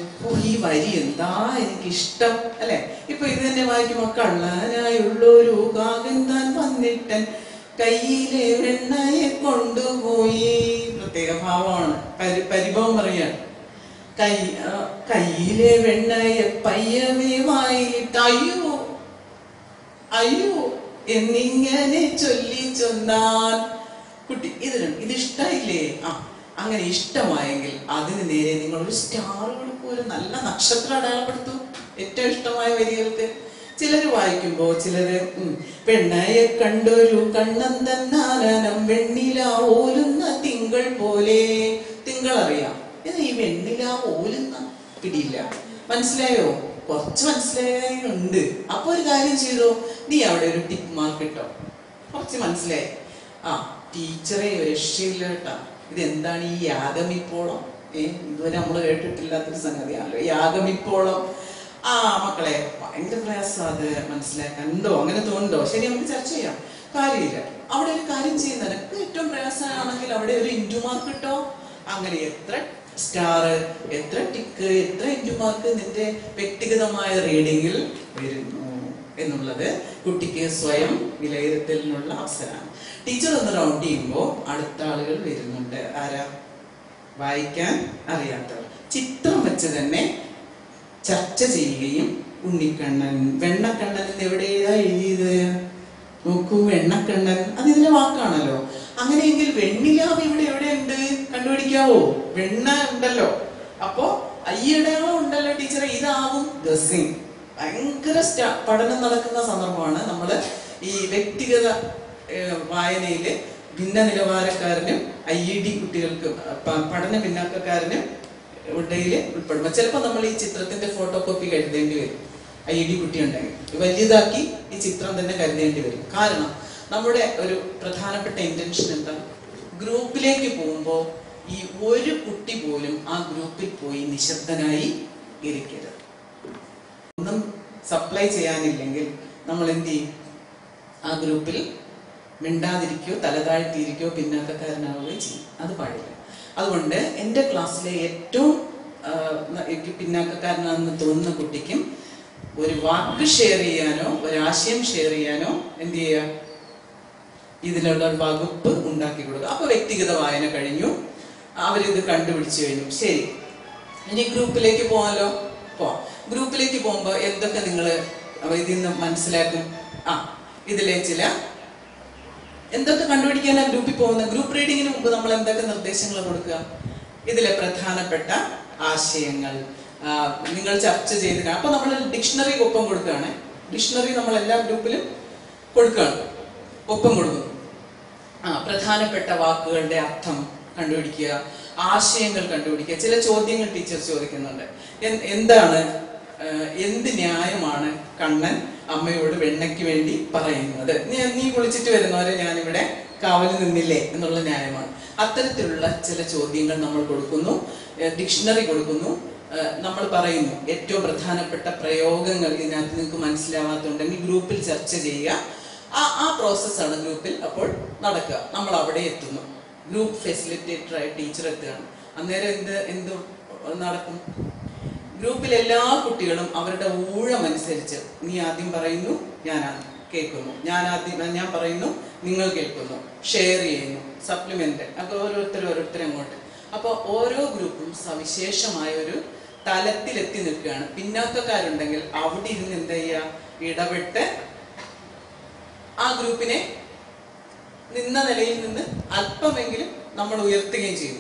ഈ വരി എന്താ എനിക്കിഷ്ടം അല്ലെ. ഇപ്പൊ ഇത് തന്നെ വായിക്കുമ്പോ കള്ളനായുള്ളൊരു കാകൻ താൻ വന്നിട്ടൻ കയ്യിലെ വെണ്ണയെ കൊണ്ടുപോയി. പ്രത്യേക ഭാവമാണ്, പരിഭവം പറയാണ്. കയ്യിലെ വെണ്ണയെ പയ്യവേ വായിലിട്ട് അയ്യോ എന്നിങ്ങനെ ചൊന്നാൽ കുട്ടി ഇത് ഇഷ്ടായില്ലേ? അങ്ങനെ ഇഷ്ടമായെങ്കിൽ അതിന് നേരെ നിങ്ങൾ ഒരു സ്റ്റാർ കൊടുക്കൂ, ഒരു നല്ല നക്ഷത്രം അടയാളപ്പെടുത്തൂ ഏറ്റവും ഇഷ്ടമായ വരികൾക്ക്. ചിലര് വായിക്കുമ്പോ ചിലര് പെണ്ണയെ കണ്ടൊരു കണ്ണന്തന്നാനം വെണ്ണില ഓലുന്ന തിങ്കൾ പോലെ. തിങ്കൾ അറിയാം, ഇത് ഈ വെണ്ണില ഓലുന്ന പിടിയില്ല. മനസ്സിലായോ? കുറച്ച് മനസ്സിലായുണ്ട്. അപ്പൊ ഒരു കാര്യം ചെയ്തോ, നീ അവിടെ ഒരു ടിക്ക് മാർക്ക് ഇട്ടോ. കുറച്ച് മനസ്സിലായി. ടീച്ചറെ രക്ഷയില്ല കേട്ടാ. ഇതെന്താണ് ഈ യാഗമിപ്പോളം? ഇതുവരെ നമ്മൾ കേട്ടിട്ടില്ലാത്തൊരു സംഗതിയാണല്ലോ യാഗമിപ്പോളം. മക്കളെ ഭയങ്കര പ്രയാസം അത് മനസ്സിലാക്കാൻ. ഉണ്ടോ? അങ്ങനെ തോന്നുന്നുണ്ടോ? ശരി, നമുക്ക് ചർച്ച ചെയ്യാം. കാര്യമില്ല. അവിടെ ഒരു കാര്യം ചെയ്യുന്നത് ഏറ്റവും പ്രയാസമാണെങ്കിൽ അവിടെ ഒരു ഇൻറ്റു മാർക്ക് ഇട്ടോ. അങ്ങനെ എത്ര സ്റ്റാർ, എത്ര ടിക്ക്, എത്ര ഇൻറ്റു മാർക്ക് നിന്റെ വ്യക്തിഗതമായ റീഡിങ്ങിൽ വരുന്നു എന്നുള്ളത് കുട്ടിക്ക് സ്വയം വിലയിരുത്തലിനുള്ള അവസരമാണ്. ടീച്ചർ ഒന്ന് റൗണ്ട് ചെയ്യുമ്പോൾ അടുത്ത ആളുകൾ വരുന്നുണ്ട്. ആരാ? വായിക്കാൻ അറിയാത്തവർ. ചിത്രം വെച്ച് തന്നെ ചർച്ച ചെയ്യുകയും ഉണ്ണിക്കണ്ണൻ, വെണ്ണക്കണ്ണൻ എവിടെയാ എഴുതിയത്? നോക്കൂ, വെണ്ണക്കണ്ണൻ അത് ഇതിന്റെ വാക്കാണല്ലോ. അങ്ങനെയെങ്കിൽ വെണ്ണിലാവ് ഇവിടെ എവിടെയുണ്ട്? കണ്ടുപിടിക്കാവോ? വെണ്ണ ഉണ്ടല്ലോ, അപ്പോ അയ്യടയാളം ഉണ്ടല്ലോ ടീച്ചറെ. ഇതാവും ഗസിങ്. ഭയങ്കര പഠനം നടക്കുന്ന സന്ദർഭമാണ്. നമ്മള് ഈ വ്യക്തിഗത വായനയില് ഭിന്ന നിലവാരക്കാരനും IED കുട്ടികൾക്കും പഠന പിന്നാക്കക്കാരനും ഇടയിൽ ഉൾപ്പെടുമ്പോൾ ചിലപ്പോൾ നമ്മൾ ഈ ചിത്രത്തിന്റെ ഫോട്ടോ കോപ്പി എഴുതേണ്ടി വരും. IED കുട്ടി ഉണ്ടെങ്കിൽ വലുതാക്കി ഈ ചിത്രം തന്നെ കരുതേണ്ടി വരും. കാരണം നമ്മുടെ ഒരു പ്രധാനപ്പെട്ട ഇന്റൻഷൻ എന്താ, ഗ്രൂപ്പിലേക്ക് പോകുമ്പോൾ ഈ ഒരു കുട്ടി പോലും ആ ഗ്രൂപ്പിൽ പോയി നിശബ്ദനായി ഇരിക്കരുത്. ഒന്നും സപ്ലൈ ചെയ്യാനില്ലെങ്കിൽ നമ്മൾ എന്ത് ചെയ്യും, ആ ഗ്രൂപ്പിൽ മിണ്ടാതിരിക്കോ തലതാഴ്ത്തിയിരിക്കോ പിന്നാക്കക്കാരനാവുകയോ ചെയ്യും. അത് പാടില്ല. അതുകൊണ്ട് എൻ്റെ ക്ലാസ്സിലെ ഏറ്റവും പിന്നാക്കക്കാരനാണെന്ന് തോന്നുന്ന കുട്ടിക്കും ഒരു വാക്ക് ഷെയർ ചെയ്യാനോ ഒരു ആശയം ഷെയർ ചെയ്യാനോ എന്ത് ചെയ്യുക, ഇതിലുള്ള വകുപ്പ് ഉണ്ടാക്കി കൊടുക്കുക. അപ്പൊ വ്യക്തിഗത വായന കഴിഞ്ഞു, അവരിത് കണ്ടുപിടിച്ചു കഴിഞ്ഞു. ശരി, ഇനി ഗ്രൂപ്പിലേക്ക് പോകാമല്ലോ. ഗ്രൂപ്പിലേക്ക് പോകുമ്പോൾ എന്തൊക്കെ നിങ്ങൾ ഇതിൽ നിന്ന് മനസ്സിലാക്കും? ഇതിലെ ചില എന്തൊക്കെ കണ്ടുപിടിക്കാനാണ് ഗ്രൂപ്പിൽ പോകുന്നത്? ഗ്രൂപ്പ് റീഡിങ്ങിന് മുമ്പ് നമ്മൾ എന്തൊക്കെ നിർദ്ദേശങ്ങൾ കൊടുക്കുക? ഇതിലെ പ്രധാനപ്പെട്ട ആശയങ്ങൾ നിങ്ങൾ ചർച്ച ചെയ്ത്, അപ്പൊ നമ്മൾ ഡിക്ഷണറി ഒപ്പം കൊടുക്കുകയാണ്. ഡിക്ഷണറി നമ്മൾ എല്ലാ ഗ്രൂപ്പിലും കൊടുക്കുകയാണ്, ഒപ്പം കൊടുക്കുന്നു. പ്രധാനപ്പെട്ട വാക്കുകളുടെ അർത്ഥം കണ്ടുപിടിക്കുക, ആശയങ്ങൾ കണ്ടുപിടിക്കുക. ചില ചോദ്യങ്ങൾ ടീച്ചർ ചോദിക്കുന്നുണ്ട്. എന്താണ്, എന്ത് ന്യായമാണ് കണ്ണൻ അമ്മയോട് വെണ്ണയ്ക്ക് വേണ്ടി പറയുന്നത്? നീ കുളിച്ചിട്ട് വരുന്നവരെ ഞാനിവിടെ കാവലിൽ നിന്നില്ലേ എന്നുള്ള ന്യായമാണ്. അത്തരത്തിലുള്ള ചില ചോദ്യങ്ങൾ നമ്മൾ കൊടുക്കുന്നു, ഡിക്ഷണറി കൊടുക്കുന്നു. നമ്മൾ പറയുന്നു ഏറ്റവും പ്രധാനപ്പെട്ട പ്രയോഗങ്ങൾ ഇതിനകത്ത് നിങ്ങൾക്ക് മനസ്സിലാവാത്തുണ്ടെങ്കിൽ ഗ്രൂപ്പിൽ ചർച്ച ചെയ്യുക. ആ പ്രോസസ്സാണ് ഗ്രൂപ്പിൽ അപ്പോൾ നടക്കുക. നമ്മൾ അവിടെ എത്തുന്നു, ഗ്രൂപ്പ് ഫെസിലിറ്റേറ്ററായി ടീച്ചർ എത്തുകയാണ്. അന്നേരം എന്ത് നടക്കും? ഗ്രൂപ്പിൽ എല്ലാ കുട്ടികളും അവരുടെ ഊഴമനുസരിച്ച് നീ ആദ്യം പറയുന്നു, ഞാൻ കേൾക്കുന്നു, ഞാൻ പറയുന്നു, നിങ്ങൾ കേൾക്കുന്നു, ഷെയർ ചെയ്യുന്നു, സപ്ലിമെന്റ്, അപ്പോൾ ഓരോരുത്തരും അങ്ങോട്ട്. അപ്പൊ ഓരോ ഗ്രൂപ്പും സവിശേഷമായ ഒരു തലത്തിലെത്തി നിൽക്കുകയാണ്. പിന്നാക്കക്കാരുണ്ടെങ്കിൽ അവിടെ ഇരുന്ന് എന്താ ചെയ്യുക, ഇടപെട്ട് ആ ഗ്രൂപ്പിനെ നിന്ന നിലയിൽ നിന്ന് അല്പമെങ്കിലും നമ്മൾ ഉയർത്തുകയും ചെയ്യും.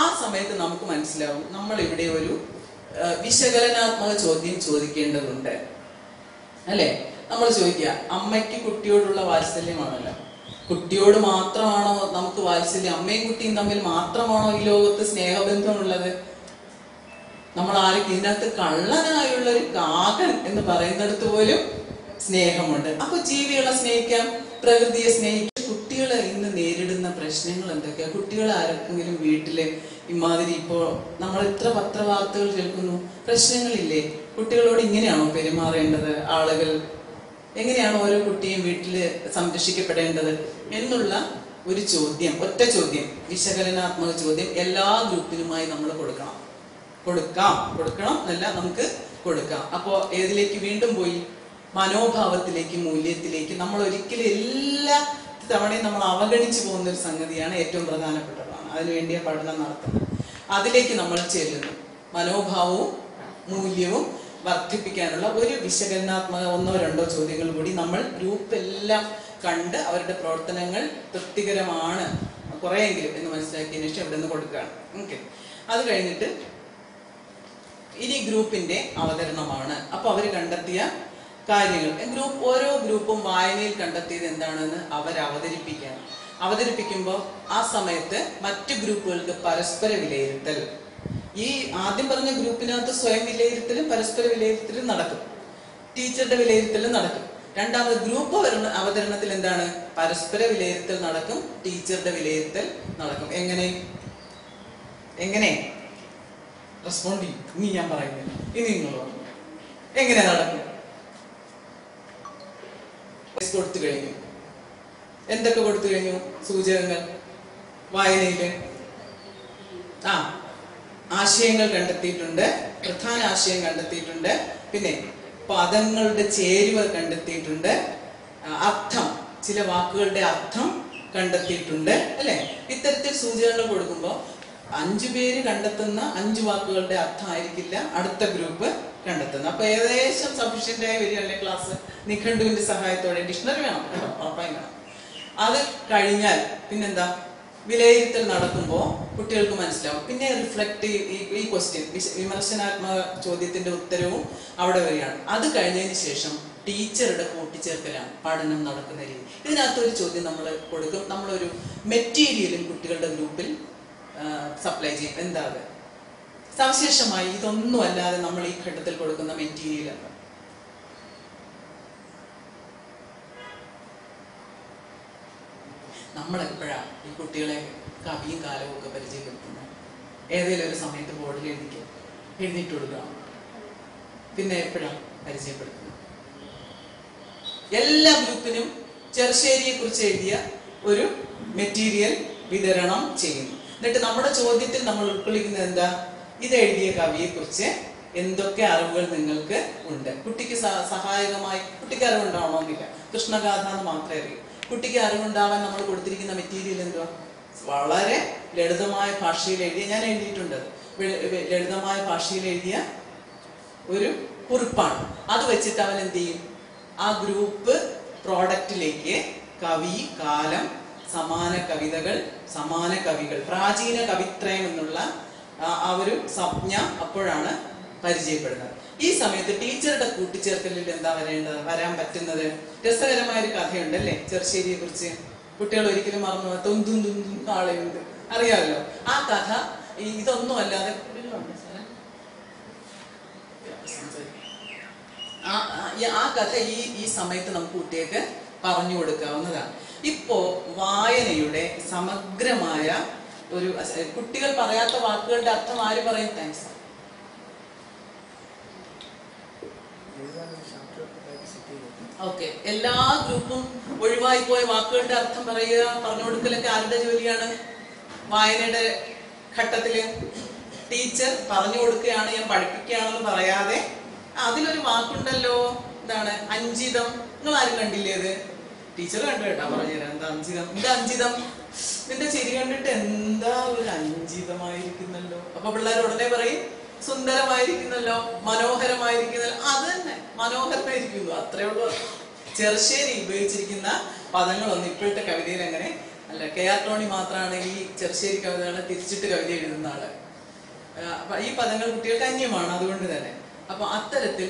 ആ സമയത്ത് നമുക്ക് മനസ്സിലാവും നമ്മൾ ഇവിടെ ഒരു വിശകലനാത്മക ചോദ്യം ചോദിക്കേണ്ടതുണ്ട്, അല്ലെ? നമ്മൾ ചോദിക്കുക, അമ്മയ്ക്ക് കുട്ടിയോടുള്ള വാത്സല്യമാണല്ലോ, കുട്ടിയോട് മാത്രമാണോ നമുക്ക് വാത്സല്യം? അമ്മയും കുട്ടിയും തമ്മിൽ മാത്രമാണോ ഈ ലോകത്ത് സ്നേഹബന്ധമുള്ളത്? നമ്മൾ ആരൊക്കെ ഇതിനകത്ത് കള്ളനായുള്ള ഒരു കാകൻ എന്ന് പറയുന്നിടത്ത് പോലും സ്നേഹമുണ്ട്. അപ്പൊ ജീവികളെ സ്നേഹിക്കാം, പ്രകൃതിയെ സ്നേഹിക്കാം. കുട്ടികളെ ഇന്ന് നേരിടുന്ന പ്രശ്നങ്ങൾ എന്തൊക്കെയാ? കുട്ടികൾ ആർക്കെങ്കിലും വീട്ടില് ഇമാതിരി ഇപ്പോ നമ്മൾ എത്ര പത്രവാർത്തകൾ കേൾക്കുന്നു, പ്രശ്നങ്ങളില്ലേ? കുട്ടികളോട് ഇങ്ങനെയാണോ പെരുമാറേണ്ടത്? ആളുകൾ എങ്ങനെയാണ് ഓരോ കുട്ടിയും വീട്ടില് സംരക്ഷിക്കപ്പെടേണ്ടത് എന്നുള്ള ഒരു ചോദ്യം, ഒറ്റ ചോദ്യം, വിശകലനാത്മക ചോദ്യം എല്ലാ ഗ്രൂപ്പിലുമായി നമ്മൾ കൊടുക്കണം എന്നല്ല, നമുക്ക് കൊടുക്കാം. അപ്പോ ഏതിലേക്ക് വീണ്ടും പോയി? മനോഭാവത്തിലേക്ക്, മൂല്യത്തിലേക്ക്. നമ്മൾ ഒരിക്കലും എല്ലാ തവണയും നമ്മൾ അവഗണിച്ചു പോകുന്ന ഒരു സംഗതിയാണ് ഏറ്റവും പ്രധാനപ്പെട്ടതാണ്. അതിനുവേണ്ടിയ പഠനം നടത്തുന്നത്. അതിലേക്ക് നമ്മൾ ചെല്ലുന്നു. മനോഭാവവും മൂല്യവും വർദ്ധിപ്പിക്കാനുള്ള ഒരു വിശകലനാത്മക 1-2 ചോദ്യങ്ങൾ കൂടി നമ്മൾ ഗ്രൂപ്പ് എല്ലാം കണ്ട് അവരുടെ പ്രവർത്തനങ്ങൾ തൃപ്തികരമാണ് കുറെയെങ്കിലും എന്ന് മനസ്സിലാക്കിയതിനു ശേഷം ഇവിടെ നിന്ന് കൊടുക്കുകയാണ്. ഓക്കെ, അത് കഴിഞ്ഞിട്ട് ഇനി ഗ്രൂപ്പിന്റെ അവതരണമാണ്. അപ്പൊ അവര് കണ്ടെത്തിയ കാര്യങ്ങൾ, ഓരോ ഗ്രൂപ്പും വായനയിൽ കണ്ടെത്തിയത് എന്താണെന്ന് അവർ അവതരിപ്പിക്കുമ്പോൾ ആ സമയത്ത് മറ്റു ഗ്രൂപ്പുകൾക്ക് പരസ്പര വിലയിരുത്തൽ. ഈ ആദ്യം പറഞ്ഞ ഗ്രൂപ്പിനകത്ത് സ്വയം വിലയിരുത്തലും പരസ്പര വിലയിരുത്തലും നടക്കും, ടീച്ചറുടെ വിലയിരുത്തലും നടക്കും. രണ്ടാമത് ഗ്രൂപ്പ് അവതരണത്തിൽ എന്താണ്? പരസ്പര വിലയിരുത്തൽ നടക്കും, ടീച്ചറുടെ വിലയിരുത്തൽ നടക്കും. എങ്ങനെ റെസ്പോണ്ട് ചെയ്യും? ഇനി ഞാൻ പറയുന്നില്ല, ഇനി നിങ്ങൾ എങ്ങനെ നടക്കും? കൊടുത്തു കഴിഞ്ഞു. എന്തൊക്കെ കൊടുത്തു കഴിഞ്ഞു? സൂചകങ്ങൾ വായനയില് ആശയങ്ങൾ കണ്ടെത്തിയിട്ടുണ്ട്, പ്രധാന ആശയം കണ്ടെത്തിയിട്ടുണ്ട്, പിന്നെ പദങ്ങളുടെ ചേരുവ കണ്ടെത്തിയിട്ടുണ്ട്, അർത്ഥം, ചില വാക്കുകളുടെ അർത്ഥം കണ്ടെത്തിയിട്ടുണ്ട്, അല്ലെ? ഇത്തരത്തിൽ സൂചകങ്ങൾ കൊടുക്കുമ്പോൾ 5 പേര് കണ്ടെത്തുന്ന 5 വാക്കുകളുടെ അർത്ഥം ആയിരിക്കില്ല അടുത്ത ഗ്രൂപ്പ് കണ്ടെത്തുന്നത്. അപ്പൊ ഏകദേശം സഫീഷ്യന്റ് ആയി വരികയല്ലേ ക്ലാസ്? നിഘണ്ടുവിന്റെ സഹായത്തോടെ. ഡിക്ഷണറി വേണം, ഉറപ്പായും വേണം. അത് കഴിഞ്ഞാൽ പിന്നെന്താ? വിലയിരുത്തൽ നടക്കുമ്പോൾ കുട്ടികൾക്ക് മനസ്സിലാവും. പിന്നെ റിഫ്ലക്ട് ഈ ക്വസ്റ്റ്യൻ, വിമർശനാത്മക ചോദ്യത്തിന്റെ ഉത്തരവും അവിടെ വരികയാണ്. അത് കഴിഞ്ഞതിന് ശേഷം ടീച്ചറുടെ കൂട്ടിച്ചേർക്കലാണ് പഠനം നടക്കുന്ന രീതി. ഇതിനകത്തൊരു ചോദ്യം നമ്മൾ കൊടുക്കും. നമ്മളൊരു മെറ്റീരിയലും കുട്ടികളുടെ ഗ്രൂപ്പിൽ സപ്ലൈ ചെയ്യും. എന്താ അത്? സവിശേഷമായി ഇതൊന്നും അല്ലാതെ നമ്മൾ ഈ ഘട്ടത്തിൽ കൊടുക്കുന്ന മെറ്റീരിയൽ നമ്മളെപ്പോഴാണ് ഈ കുട്ടികളെ കവിയും കാലവും ഒക്കെ പരിചയപ്പെടുത്തുന്നത്? ഏതെങ്കിലും ഒരു സമയത്ത് ബോർഡിൽ എഴുതിയിട്ട് കൊടുക്കണം. പിന്നെ എപ്പോഴാണ് പരിചയപ്പെടുത്തുന്നത്? എല്ലാ ഗ്രൂപ്പിനും ചെറുശ്ശേരിയെ കുറിച്ച് എഴുതിയ ഒരു മെറ്റീരിയൽ വിതരണം ചെയ്യുന്നു. എന്നിട്ട് നമ്മുടെ ചോദ്യത്തിൽ നമ്മൾ ഉൾക്കൊള്ളിക്കുന്നത് എന്താ? ഇത് എഴുതിയ കവിയെ കുറിച്ച് എന്തൊക്കെ അറിവുകൾ നിങ്ങൾക്ക് ഉണ്ട്? കുട്ടിക്ക് സഹായകമായി, കുട്ടിക്ക് അറിവുണ്ടാവണമെന്നില്ല, കൃഷ്ണഗാഥ എന്ന് മാത്രമേ അറിയൂ. കുട്ടിക്ക് അറിവുണ്ടാവാൻ നമ്മൾ കൊടുത്തിരിക്കുന്ന മെറ്റീരിയൽ എന്തുവാ? വളരെ ലളിതമായ ഭാഷയിൽ എഴുതിയ, ഞാൻ എഴുതിയിട്ടുണ്ട്, ലളിതമായ ഭാഷയിൽ എഴുതിയ ഒരു കുറിപ്പാണ്. അത് വെച്ചിട്ട് അവൻ എന്ത് ചെയ്യും? ആ ഗ്രൂപ്പ് പ്രോഡക്റ്റിലേക്ക് കവി, കാലം, സമാന കവിതകൾ, സമാന കവികൾ, പ്രാചീന കവിത്രയം എന്നുള്ള ആ ഒരു സംജ്ഞ അപ്പോഴാണ് പരിചയപ്പെടുന്നത്. ഈ സമയത്ത് ടീച്ചറുടെ കൂട്ടിച്ചേർക്കലിൽ എന്താ വരാൻ പറ്റുന്നത്? രസകരമായ ഒരു കഥയുണ്ടല്ലേ ചെറുശ്ശേരിയെ കുറിച്ച്. കുട്ടികൾ ഒരിക്കലും മറന്നു തൊന്തും തുന്തും കാളയുണ്ട്, അറിയാമല്ലോ ആ കഥ. ഇതൊന്നും അല്ലാതെ ആ കഥ ഈ സമയത്ത് നമുക്ക് കുട്ടികൾക്ക് പറഞ്ഞു കൊടുക്കാവുന്നതാണ്. ഇപ്പോ വായനയുടെ സമഗ്രമായ ഒരു, കുട്ടികൾ പറയാത്ത വാക്കുകളുടെ അർത്ഥം ആര് പറയും? താങ്ക്സ്. ഓക്കെ, എല്ലാ ഗ്രൂപ്പും ഒഴിവായി പോയ വാക്കുകളുടെ അർത്ഥം പറഞ്ഞു കൊടുക്കലൊക്കെ ആരുടെ ജോലിയാണ്? വായനയുടെ ഘട്ടത്തില് ടീച്ചർ പറഞ്ഞു കൊടുക്കുകയാണ്, ഞാൻ പഠിപ്പിക്കുകയാണെന്ന് പറയാതെ അതിലൊരു വാക്കുണ്ടല്ലോ, എന്താണ്? അഞ്ചിതം. നിങ്ങൾ ആരും കണ്ടില്ലേ അത്? ടീച്ചർ കണ്ടു കേട്ടാ, പറഞ്ഞുതരാം. എന്താ അഞ്ചിതം? എന്താ അഞ്ചിതം? നിന്റെ ചിരി കണ്ടിട്ട് എന്താ ഒരു അഞ്ചിതമായിരിക്കുന്നല്ലോ. അപ്പൊ പിള്ളേർ ഉടനെ പറയും സുന്ദരമായിരിക്കുന്നല്ലോ, മനോഹരമായിരിക്കുന്നല്ലോ. അത് തന്നെ, മനോഹരമായിരിക്കുന്നു, അത്രേ ഉള്ളൂ. ചെറുശ്ശേരി ഉപയോഗിച്ചിരിക്കുന്ന പദങ്ങളൊന്നും ഇപ്പോഴത്തെ കവിതയിൽ അങ്ങനെ അല്ല. KR ടോണി മാത്രമാണ് ഈ ചെറുശ്ശേരി കവിതകളെ തിരിച്ചിട്ട് കവിത എഴുതുന്ന ആള്. ഈ പദങ്ങൾ കുട്ടികൾക്ക് അന്യമാണ്, അതുകൊണ്ട് തന്നെ. അപ്പൊ അത്തരത്തിൽ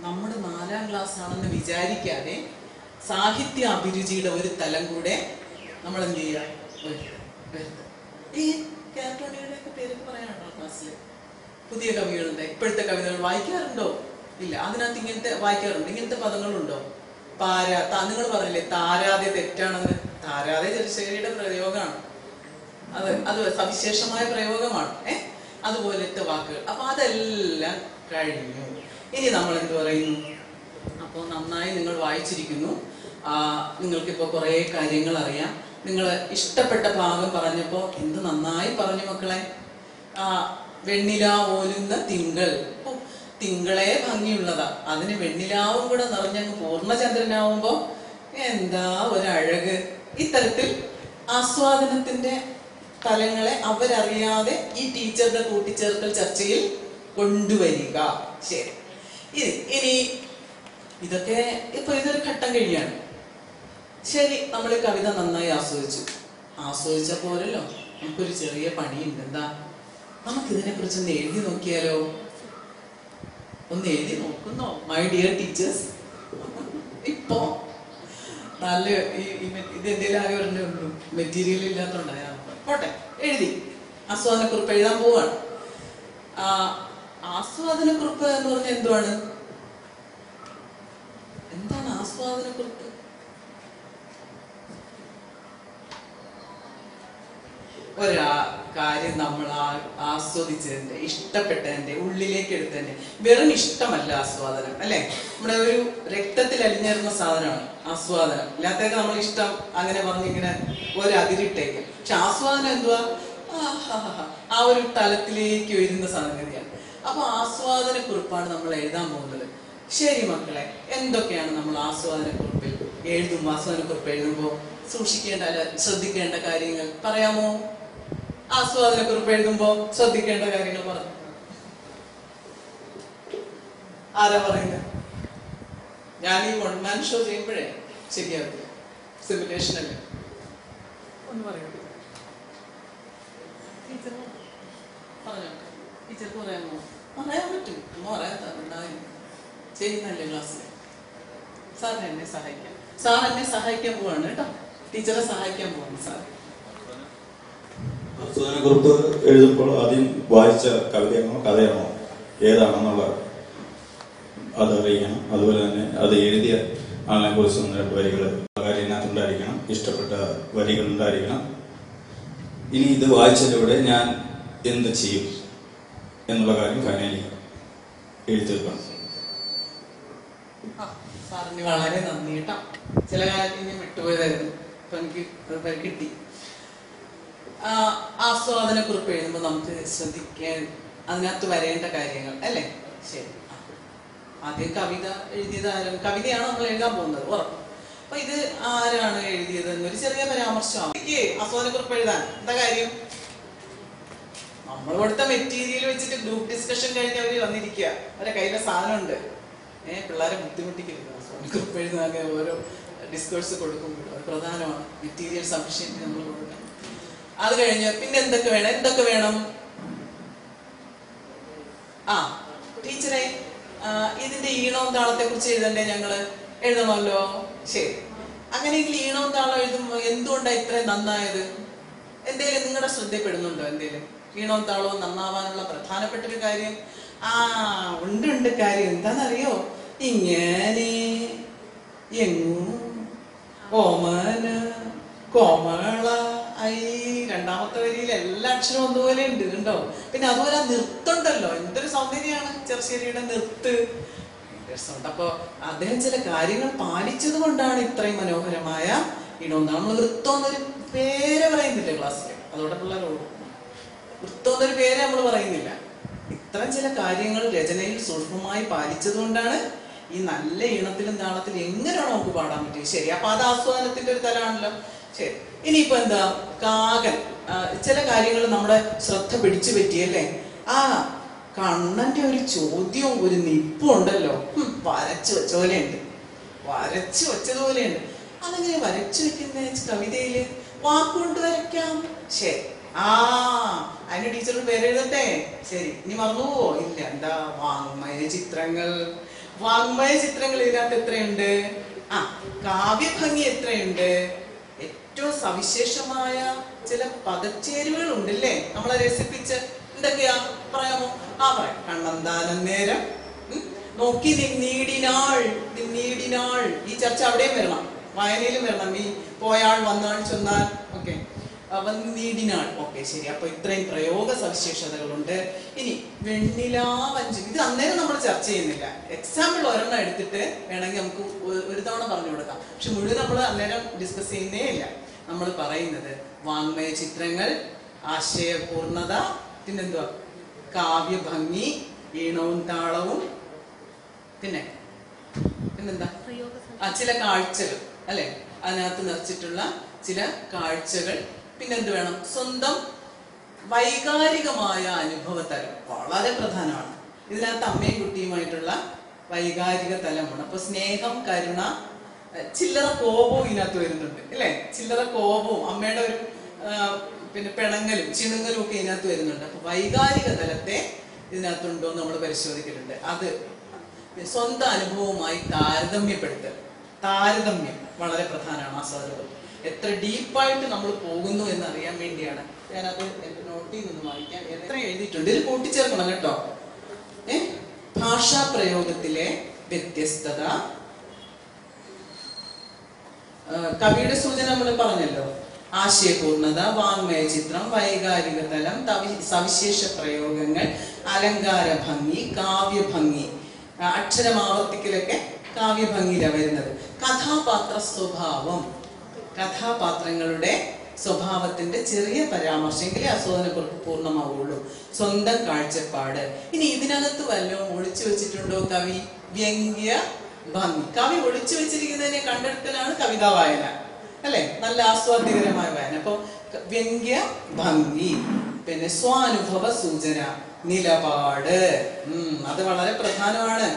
നമ്മുടെ 4ാം ക്ലാസ് ആണെന്ന് വിചാരിക്കാതെ സാഹിത്യ അഭിരുചിയുടെ ഒരു തലം കൂടെ നമ്മൾ എന്ത് ചെയ്യുക? ഈ KR ടോണിയുടെ ഒക്കെ പേരൊക്കെ പറയാനുണ്ടോ ക്ലാസ്സിൽ? പുതിയ കവികളുടെ ഇപ്പോഴത്തെ കവിതകൾ വായിക്കാറുണ്ടോ? ഇല്ല. അതിനകത്ത് ഇങ്ങനത്തെ വായിക്കാറുണ്ട്, ഇങ്ങനത്തെ പദങ്ങളുണ്ടോ? നിങ്ങൾ പറഞ്ഞില്ലേ താരാതെ തെറ്റാണെന്ന്. താരാതെ ചെറുശ്ശേരിയുടെ പ്രയോഗമാണ്, അത് സവിശേഷമായ പ്രയോഗമാണ്. അതുപോലത്തെ വാക്കുകൾ. അപ്പൊ അതെല്ലാം കഴിഞ്ഞു. ഇനി നമ്മൾ എന്ത് പറയുന്നു? അപ്പോൾ നന്നായി നിങ്ങൾ വായിച്ചിരിക്കുന്നു, നിങ്ങൾക്കിപ്പോ കുറെ കാര്യങ്ങൾ അറിയാം. നിങ്ങൾ ഇഷ്ടപ്പെട്ട ഭാഗം പറഞ്ഞപ്പോ എന്ത് നന്നായി പറഞ്ഞു മക്കളെ. വെണ്ണിലാവോലുന്ന തിങ്കൾ. തിങ്കളെ ഭംഗിയുള്ളതാ, അതിന് വെണ്ണിലാവും കൂടെ നിറഞ്ഞങ്ങ് പൂർണ്ണചന്ദ്രനാവുമ്പോ എന്താ ഒരഴക്. ഇത്തരത്തിൽ ആസ്വാദനത്തിന്റെ തലങ്ങളെ അവരറിയാതെ ഈ ടീച്ചറുടെ കൂട്ടിച്ചേർക്കൽ ചർച്ചയിൽ കൊണ്ടുവരിക. ശരി, ഇനി ഇതൊക്കെ ഇപ്പൊ ഇതൊരു ഘട്ടം കഴിയാണ്. ശരി, നമ്മൾ ഈ കവിത നന്നായി ആസ്വദിച്ച പോരല്ലോ, നമുക്കൊരു ചെറിയ പണിയുണ്ട്. എന്താ? നമുക്കിതിനെ കുറിച്ച് ഒന്ന് എഴുതി നോക്കിയാലോ? ഒന്ന് എഴുതി നോക്കുന്നോ മൈ ഡിയർ ടീച്ചേഴ്സ്? ഇപ്പോ നല്ല ഇത് എന്തെങ്കിലും ആകെ ഒരെണ്ണേ ഉള്ളൂ, മെറ്റീരിയൽ ഇല്ലാത്തോണ്ടായ പോട്ടെ, എഴുതി ആസ്വാദനക്കുറിപ്പ് എഴുതാൻ പോവാണ്. ആസ്വാദനക്കുറിപ്പ് എന്ന് പറഞ്ഞാൽ എന്തുവാണ്? എന്താണ് ആസ്വാദനക്കുറിപ്പ്? ഒരാ കാര്യം നമ്മൾ ആസ്വദിച്ചതിന്റെ, ഇഷ്ടപ്പെട്ടതിന്റെ, ഉള്ളിലേക്ക് എടുത്തതിന്റെ. വെറും ഇഷ്ടമല്ല ആസ്വാദനം, അല്ലെ? നമ്മുടെ ഒരു രക്തത്തിൽ അലിഞ്ഞിരുന്ന സാധനമാണ് ആസ്വാദനം. ഇല്ലാത്തൊക്കെ നമ്മൾ ഇഷ്ടം അങ്ങനെ പറഞ്ഞിങ്ങനെ ഒരതിരിട്ടേക്ക്. പക്ഷെ ആസ്വാദനം എന്തുവാ? ആ ഒരു തലത്തിലേക്ക് വരുന്ന സംഗതിയാണ്. അപ്പൊ ആസ്വാദനക്കുറിപ്പാണ് നമ്മൾ എഴുതാൻ പോകുന്നത്. ശരി മക്കളെ, എന്തൊക്കെയാണ് നമ്മൾ ആസ്വാദനക്കുറിപ്പിൽ ആസ്വാദനക്കുറിപ്പ് എഴുതുമ്പോൾ സൂക്ഷിക്കേണ്ട, ശ്രദ്ധിക്കേണ്ട കാര്യങ്ങൾ പറയാമോ? ആസ്വാദനക്കുറിപ്പ് എഴുതുമ്പോ ശ്രദ്ധിക്കേണ്ട കാര്യങ്ങൾ പറഞ്ഞു. ആരാ പറയുന്നത്? ഞാൻ ഈ 1 man ഷോ ചെയ്യുമ്പോഴേ ശരിയാവില്ല, സിമുലേഷൻ അല്ലേ. ഒന്ന് പറയൂ ടീച്ചർ, പറഞ്ഞോ. ടീച്ചർക്ക് പറയാമോ? പറയാൻ പറ്റും, പറയാൻ ചെയ്യുന്നല്ലേ ക്ലാസ്സിൽ. സാറിന് എന്നെ സഹായിക്കാം. സാർ എന്നെ സഹായിക്കാൻ പോവാണ് കേട്ടോ, ടീച്ചറെ സഹായിക്കാൻ പോവാണ് സാർ. ആസ്വാദനക്കുറിപ്പ് എഴുതുമ്പോൾ ആദ്യം വായിച്ച കവിതയാണോ കഥയാണോ ഏതാണെന്നുള്ള അതറിയണം. അതുപോലെ തന്നെ അത് എഴുതിയ ആളിനെ കുറിച്ച് 1-2 വരികൾ കാര്യം ഇതിനകത്തുണ്ടായിരിക്കണം. ഇഷ്ടപ്പെട്ട വരികൾ ഉണ്ടായിരിക്കണം. ഇനി ഇത് വായിച്ചതിലൂടെ ഞാൻ എന്ത് ചെയ്യും എന്നുള്ള കാര്യം ഫൈനലി എഴുതിയെടുക്കണം. സാറിന് വളരെ നന്ദി കേട്ടോ. ചില കാര്യത്തിൽ ഞാൻ വിട്ടുപോയതായിരുന്നു, അപ്പൊ എനിക്ക് അത് കിട്ടി. ആസ്വാദന കുറിപ്പ് എഴുതുമ്പോൾ നമുക്ക് ശ്രദ്ധിക്കാൻ അതിനകത്ത് വരേണ്ട കാര്യങ്ങൾ അല്ലേ? ശരി. ആദ്യം കവിത എഴുതിയത് ആരാണ്? കവിതയാണ് നമ്മൾ എഴുതാൻ പോകുന്നത്, ഉറപ്പ്. അപ്പൊ ഇത് ആരാണ് എഴുതിയത് എന്നൊരു ചെറിയ പരാമർശമാണ്. ആസ്വാദന കുറിപ്പ് എഴുതാൻ എന്താ കാര്യം? നമ്മൾ കൊടുത്ത മെറ്റീരിയൽ വെച്ചിട്ട് ഗ്രൂപ്പ് ഡിസ്കഷൻ കഴിഞ്ഞ് അവര് വന്നിരിക്കുക, അവരെ കയ്യിലെ സാധനമുണ്ട്. പിള്ളേരെ ബുദ്ധിമുട്ടിക്കരുത്. ആസ്വാദന കുറിപ്പ് എഴുതാൻ ഓരോ ഡിസ്കോഴ്സ് കൊടുക്കുമ്പോൾ അത് പ്രധാനമാണ്. മെറ്റീരിയൽ സഫിഷ്യന്റ് നമ്മൾ കൊടുക്കണം. അത് കഴിഞ്ഞ് പിന്നെ എന്തൊക്കെ വേണം? ടീച്ചറെ, ഇതിന്റെ ഈണവും താളത്തെ കുറിച്ച് എഴുതണ്ടേ? ഞങ്ങള് എഴുതണമല്ലോ. ശരി. അങ്ങനെയെങ്കിൽ ഈണവും താളം എഴുതുമ്പോ എന്തുകൊണ്ടാണ് ഇത്രയും നന്നായത്? എന്തേലും നിങ്ങളുടെ ശ്രദ്ധപ്പെടുന്നുണ്ടോ? എന്തേലും ഈണവും താളവും നന്നാവാനുള്ള പ്രധാനപ്പെട്ട ഒരു കാര്യം? ഉണ്ട് കാര്യം. എന്താണെന്നറിയോ? ഇങ്ങനെ എങ്ങും ഓമന കോമള രണ്ടാമത്തെ വരിയിൽ എല്ലാ അക്ഷരവും ഒന്നുപോലെ ഉണ്ട്, ഉണ്ടോ? പിന്നെ അതുപോലെ നിർത്തുണ്ടല്ലോ, എന്തൊരു സൗന്ദര്യമാണ് ചെറുശ്ശേരിയുടെ നിർത്ത്. അപ്പൊ അദ്ദേഹം ചില കാര്യങ്ങൾ പാലിച്ചത് കൊണ്ടാണ് ഇത്രയും മനോഹരമായ ഇടം. നമ്മൾ വൃത്തം എന്നൊരു പേര് പറയുന്നില്ല ക്ലാസ്സിൽ, അതോടെ പിള്ളേരോട് വൃത്തം എന്നൊരു പേര് നമ്മൾ പറയുന്നില്ല. ഇത്തരം ചില കാര്യങ്ങൾ രചനയിൽ സൂക്ഷ്മമായി പാലിച്ചത് കൊണ്ടാണ് ഈ നല്ല ഈണത്തിലും താളത്തിലും എങ്ങനെയാണോ നമുക്ക് പാടാൻ പറ്റിയത്. ശരി. അപ്പൊ അത് ആസ്വാദനത്തിന്റെ ഒരു തലമാണല്ലോ. ശരി. ഇനിയിപ്പോ എന്താ? കാകൻ. ചില കാര്യങ്ങൾ നമ്മുടെ ശ്രദ്ധ പിടിച്ചു പറ്റിയല്ലേ? കണ്ണന്റെ ഒരു ചോദ്യവും ഒരു നിപ്പും ഉണ്ടല്ലോ, വരച്ചു വെച്ചതുപോലെയുണ്ട്. അതെങ്ങനെ വരച്ചു വെക്കുന്ന കവിതയില്? വാക്കുകൊണ്ട് വരയ്ക്കാം. ശരി. അതിന് ടീച്ചർ പേരെഴുതട്ടെ. ശരി. ഇനി മറന്നുപോവോ? ഇല്ല. എന്താ? വാങ്മയ ചിത്രങ്ങൾ ഇതിനകത്ത് എത്രയുണ്ട്? കാവ്യഭംഗി എത്രയുണ്ട്? ഏറ്റവും സവിശേഷമായ ചില പദച്ചേരുവകൾ ഉണ്ടല്ലേ നമ്മളെ രസിപ്പിച്ച്. എന്തൊക്കെയാ പറയാമോ? പറയാം. കണ്ണന്താനം നേരം നോക്കി നിന്നീടിനാൾ. ഈ ചർച്ച അവിടെയും വരണം, വായനയിലും വരണം. ഈ പോയാൾ വന്നാൾ ചൊന്നാൽ ഓക്കെ, വന്നീടിനാൾ. ഓക്കെ, ശരി. അപ്പൊ ഇത്രയും പ്രയോഗ സവിശേഷതകളുണ്ട്. ഇനി വെണ്ണിലാവഞ്ചി, ഇത് അന്നേരം നമ്മൾ ചർച്ച ചെയ്യുന്നില്ല. എക്സാമ്പിൾ ഒരെണ്ണം എടുത്തിട്ട് വേണമെങ്കിൽ നമുക്ക് ഒരു തവണ പറഞ്ഞു കൊടുക്കാം. പക്ഷെ മുഴുവൻ നമ്മൾ അന്നേരം ഡിസ്കസ് ചെയ്യുന്നേ ഇല്ല. നമ്മൾ പറയുന്നത് വാങ്മയ ചിത്രങ്ങൾ, ആശയപൂർണത, പിന്നെന്തുവാ? കാവ്യഭംഗി, ഈണവും താളവും, പിന്നെന്താ? ചില കാഴ്ചകൾ അല്ലെ? അതിനകത്ത് നിറച്ചിട്ടുള്ള ചില കാഴ്ചകൾ. പിന്നെന്ത് വേണം? സ്വന്തം വൈകാരികമായ അനുഭവതലം വളരെ പ്രധാനമാണ്. ഇതിനകത്ത് അമ്മയും കുട്ടിയുമായിട്ടുള്ള വൈകാരിക തലമാണ്. അപ്പൊ സ്നേഹം, കരുണ, ചില്ലറ കോപവും ഇതിനകത്ത് വരുന്നുണ്ട് അല്ലെ? ചില്ലറ കോപവും അമ്മയുടെ ഒരു പിന്നെ പിണങ്ങലും ചിണുങ്ങലും ഒക്കെ ഇതിനകത്ത് വരുന്നുണ്ട്. അപ്പൊ വൈകാരിക തലത്തെ ഇതിനകത്തുണ്ടോ എന്ന് നമ്മൾ പരിശോധിക്കലുണ്ട്. അത് സ്വന്തം അനുഭവവുമായി താരതമ്യം വളരെ പ്രധാനമാണ്. ആസ്വാദനം എത്ര ഡീപ്പായിട്ട് നമ്മൾ പോകുന്നു എന്നറിയാൻ വേണ്ടിയാണ് ഞാനത് എന്റെ നോട്ടിൽ നിന്ന് വായിക്കാൻ എത്ര എഴുതിയിട്ടുണ്ട്. ഇത് കൂട്ടിച്ചേർക്കണം കേട്ടോ. ഭാഷാ പ്രയോഗത്തിലെ വ്യത്യസ്തത, കവിയുടെ സൂചന നമ്മൾ പറഞ്ഞല്ലോ. ആശയപൂർണത, വാങ്മയ ചിത്രം, വൈകാരിക തലം, സവിശേഷ പ്രയോഗങ്ങൾ, അലങ്കാര ഭംഗി, കാവ്യഭംഗി, അക്ഷരമാവർത്തിക്കലൊക്കെ കാവ്യഭംഗിയിലാണ് വരുന്നത്. കഥാപാത്ര സ്വഭാവം, കഥാപാത്രങ്ങളുടെ സ്വഭാവത്തിന്റെ ചെറിയ പരാമർശമെങ്കിലേ ആസ്വാദനക്കുറിപ്പ് പൂർണ്ണമാവുള്ളൂ. സ്വന്തം കാഴ്ചപ്പാട്. ഇനി ഇതിനകത്ത് വല്ലതും ഒളിച്ചു വെച്ചിട്ടുണ്ടോ കവി? വ്യംഗ്യ ഭംഗി. കവി ഒളിച്ചു വെച്ചിരിക്കുന്നതിനെ കണ്ടെടുക്കലാണ് കവിതാ വായന അല്ലെ? നല്ല ആസ്വാദ്യകരമായ വായന. അപ്പൊ വ്യംഗ്യ ഭംഗി, പിന്നെ സ്വാനുഭവ സൂചന, നിലപാട്. അത് വളരെ പ്രധാനമാണ്.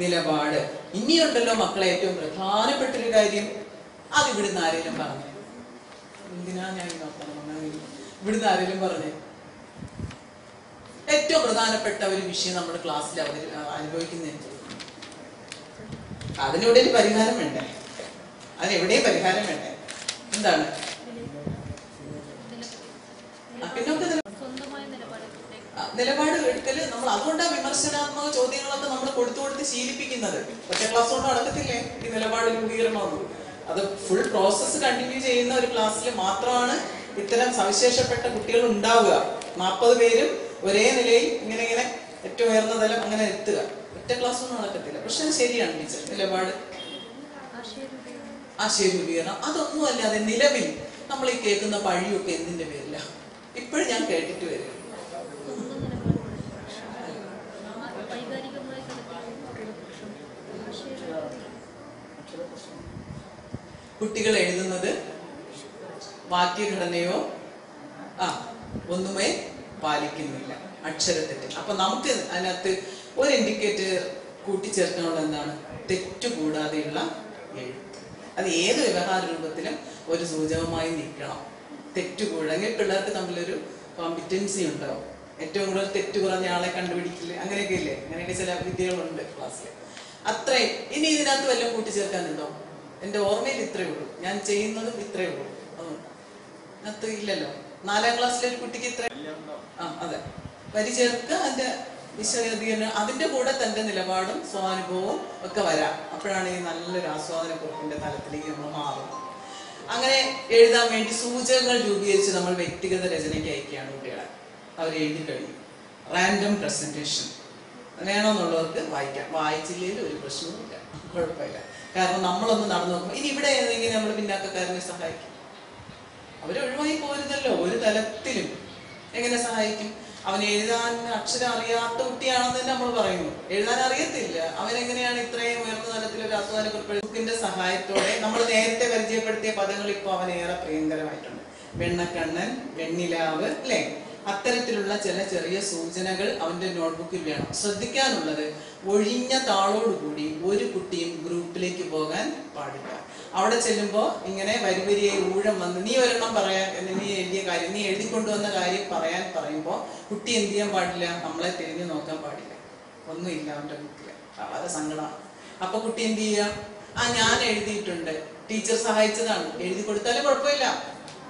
നിലപാട്. ഇനിയുണ്ടല്ലോ മക്കളെ ഏറ്റവും പ്രധാനപ്പെട്ടൊരു കാര്യം. അത് ഇവിടുന്ന് ആരെങ്കിലും പറഞ്ഞു? എന്തിനാ ഞാൻ ഇവിടുന്ന് ആരെങ്കിലും പറഞ്ഞു? ഏറ്റവും പ്രധാനപ്പെട്ട ഒരു വിഷയം നമ്മുടെ ക്ലാസ്സിൽ അനുഭവിക്കുന്നതിന് അതിനെവിടെ ഒരു പരിഹാരം വേണ്ടേ? അതിനെവിടെയും പരിഹാരം വേണ്ടേ? എന്താണ്? നിലപാട് എടുക്കല് നമ്മൾ അതുകൊണ്ടാണ് വിമർശനാത്മക ചോദ്യങ്ങളൊക്കെ നമ്മൾ കൊടുത്തു ശീലിപ്പിക്കുന്നത്. ഒറ്റ ക്ലാസ് കൊണ്ട് നടക്കത്തില്ലേ ഈ നിലപാട് രൂപീകരണമൊന്നും. അത് ഫുൾ പ്രോസസ്സ് കണ്ടിന്യൂ ചെയ്യുന്ന ഒരു ക്ലാസ്സിൽ മാത്രമാണ് ഇത്തരം സവിശേഷപ്പെട്ട കുട്ടികൾ ഉണ്ടാവുക. 40 പേരും ഒരേ നിലയിൽ ഇങ്ങനെ ഇങ്ങനെ ഏറ്റവും ഉയർന്ന തലം അങ്ങനെ എത്തുക. ഒറ്റ ക്ലാസ് ഒന്നും നടക്കത്തില്ല. പക്ഷെ അത് ശരിയാണ് ടീച്ചർ നിലപാട്. ആശയരൂപീകരണം അതൊന്നും അല്ലാതെ നിലവിൽ നമ്മൾ ഈ കേൾക്കുന്ന പഴിയൊക്കെ എന്തിന്റെ പേരില്ല ഇപ്പോഴും ഞാൻ കേട്ടിട്ട് വരിക. കുട്ടികൾ എഴുതുന്നത് വാക്യഘടനയോ ഒന്നുമേ പാലിക്കുന്നില്ല, അക്ഷരത്തെറ്റ്. അപ്പൊ നമുക്ക് അതിനകത്ത് ഒരു ഇൻഡിക്കേറ്റർ കൂട്ടിച്ചേർക്കാനുള്ള എന്താണ്? തെറ്റുകൂടാതെയുള്ള എഴുത്ത്. അത് ഏത് വ്യവഹാര രൂപത്തിലും ഒരു സൂചകമായി നിൽക്കണം. തെറ്റുകൂടെങ്കിൽ പിള്ളേർക്ക് തമ്മിലൊരു കോമ്പിറ്റൻസി ഉണ്ടാവും. ഏറ്റവും കൂടുതൽ തെറ്റ് കുറഞ്ഞ ആളെ കണ്ടുപിടിക്കില്ല, അങ്ങനെയൊക്കെ ഇല്ലേ? അങ്ങനെയൊക്കെ ചില വിദ്യകളുണ്ട് ക്ലാസ്സിൽ. അത്രയും. ഇനി ഇതിനകത്ത് വല്ലതും കൂട്ടിച്ചേർക്കാനുണ്ടോ? എൻ്റെ ഓർമ്മയിൽ ഇത്രയേ ഉള്ളൂ, ഞാൻ ചെയ്യുന്നതും ഇത്രയേ ഉള്ളൂ. അതിനകത്ത് ഇല്ലല്ലോ. 4ാം ക്ലാസ്സിലെ ഒരു കുട്ടിക്ക് ഇത്ര അതെ വരി ചേർക്കുക, അതിന്റെ വിശദീകരണം, അതിന്റെ കൂടെ തന്റെ നിലപാടും സ്വാനുഭവവും ഒക്കെ വരാം. അപ്പോഴാണ് ഈ നല്ലൊരു ആസ്വാദനക്കുറിപ്പിന്റെ തലത്തിലേക്ക് നമ്മൾ മാറുന്നത്. അങ്ങനെ എഴുതാൻ വേണ്ടി സൂചകങ്ങൾ രൂപീകരിച്ച് നമ്മൾ വ്യക്തിഗത രചനയ്ക്ക് അയക്കുകയാണ് കുട്ടികളെ. അവർ എഴുതി കഴിഞ്ഞു. റാൻഡം പ്രസന്റേഷൻ വേണമെന്നുള്ളവർക്ക് വായിക്കാം, വായിച്ചില്ലെങ്കിൽ ഒരു പ്രശ്നവുമില്ല, കുഴപ്പമില്ല. കാരണം നമ്മളൊന്ന് നടന്നു നോക്കുമ്പോൾ ഇനി ഇവിടെ ഏതെങ്കിലും നമ്മൾ പിന്നാക്കക്കാരനെ സഹായിക്കും. അവരൊഴിവായി പോരുന്നല്ലോ ഒരു തലത്തിലും. എങ്ങനെ സഹായിക്കും? അവൻ എഴുതാൻ അക്ഷരം അറിയാത്ത കുട്ടിയാണെന്ന് തന്നെ നമ്മൾ പറയുന്നു. എഴുതാൻ അറിയത്തില്ല, അവനെങ്ങനെയാണ് ഇത്രയും ഉയർന്ന തലത്തിൽ ഒരു ആസ്വാദനക്കുറിപ്പിന്റെ സഹായത്തോടെ നമ്മൾ നേരത്തെ പരിചയപ്പെടുത്തിയ പദങ്ങൾ ഇപ്പോൾ അവനേറെ പ്രിയങ്കരമായിട്ടുണ്ട്. വെണ്ണക്കണ്ണൻ, വെണ്ണിലാവ്, അല്ലേ? അത്തരത്തിലുള്ള ചില ചെറിയ സൂചനകൾ അവന്റെ നോട്ട്ബുക്കിൽ വേണം. ശ്രദ്ധിക്കാനുള്ളത്, ഒഴിഞ്ഞ താളോടുകൂടി ഒരു കുട്ടിയും ഗ്രൂപ്പിലേക്ക് പോകാൻ പാടില്ല. അവിടെ ചെല്ലുമ്പോൾ ഇങ്ങനെ വരിവരിയായി ഊഴം വന്ന് നീ ഒരെണ്ണം പറയാൻ, നീ എഴുതിയ കാര്യം, നീ എഴുതിക്കൊണ്ടുവന്ന കാര്യം പറയാൻ പറയുമ്പോൾ കുട്ടി എന്ത് ചെയ്യാൻ പാടില്ല? നമ്മളെ തിരിഞ്ഞു നോക്കാൻ പാടില്ല. ഒന്നുമില്ല അവന്റെ ബുക്കിൽ, വളരെ സങ്കടമാണ്. അപ്പൊ കുട്ടി എന്ത് ചെയ്യാം? ഞാൻ എഴുതിയിട്ടുണ്ട്, ടീച്ചർ സഹായിച്ചതാണ്, എഴുതി കൊടുത്താലും കുഴപ്പമില്ല,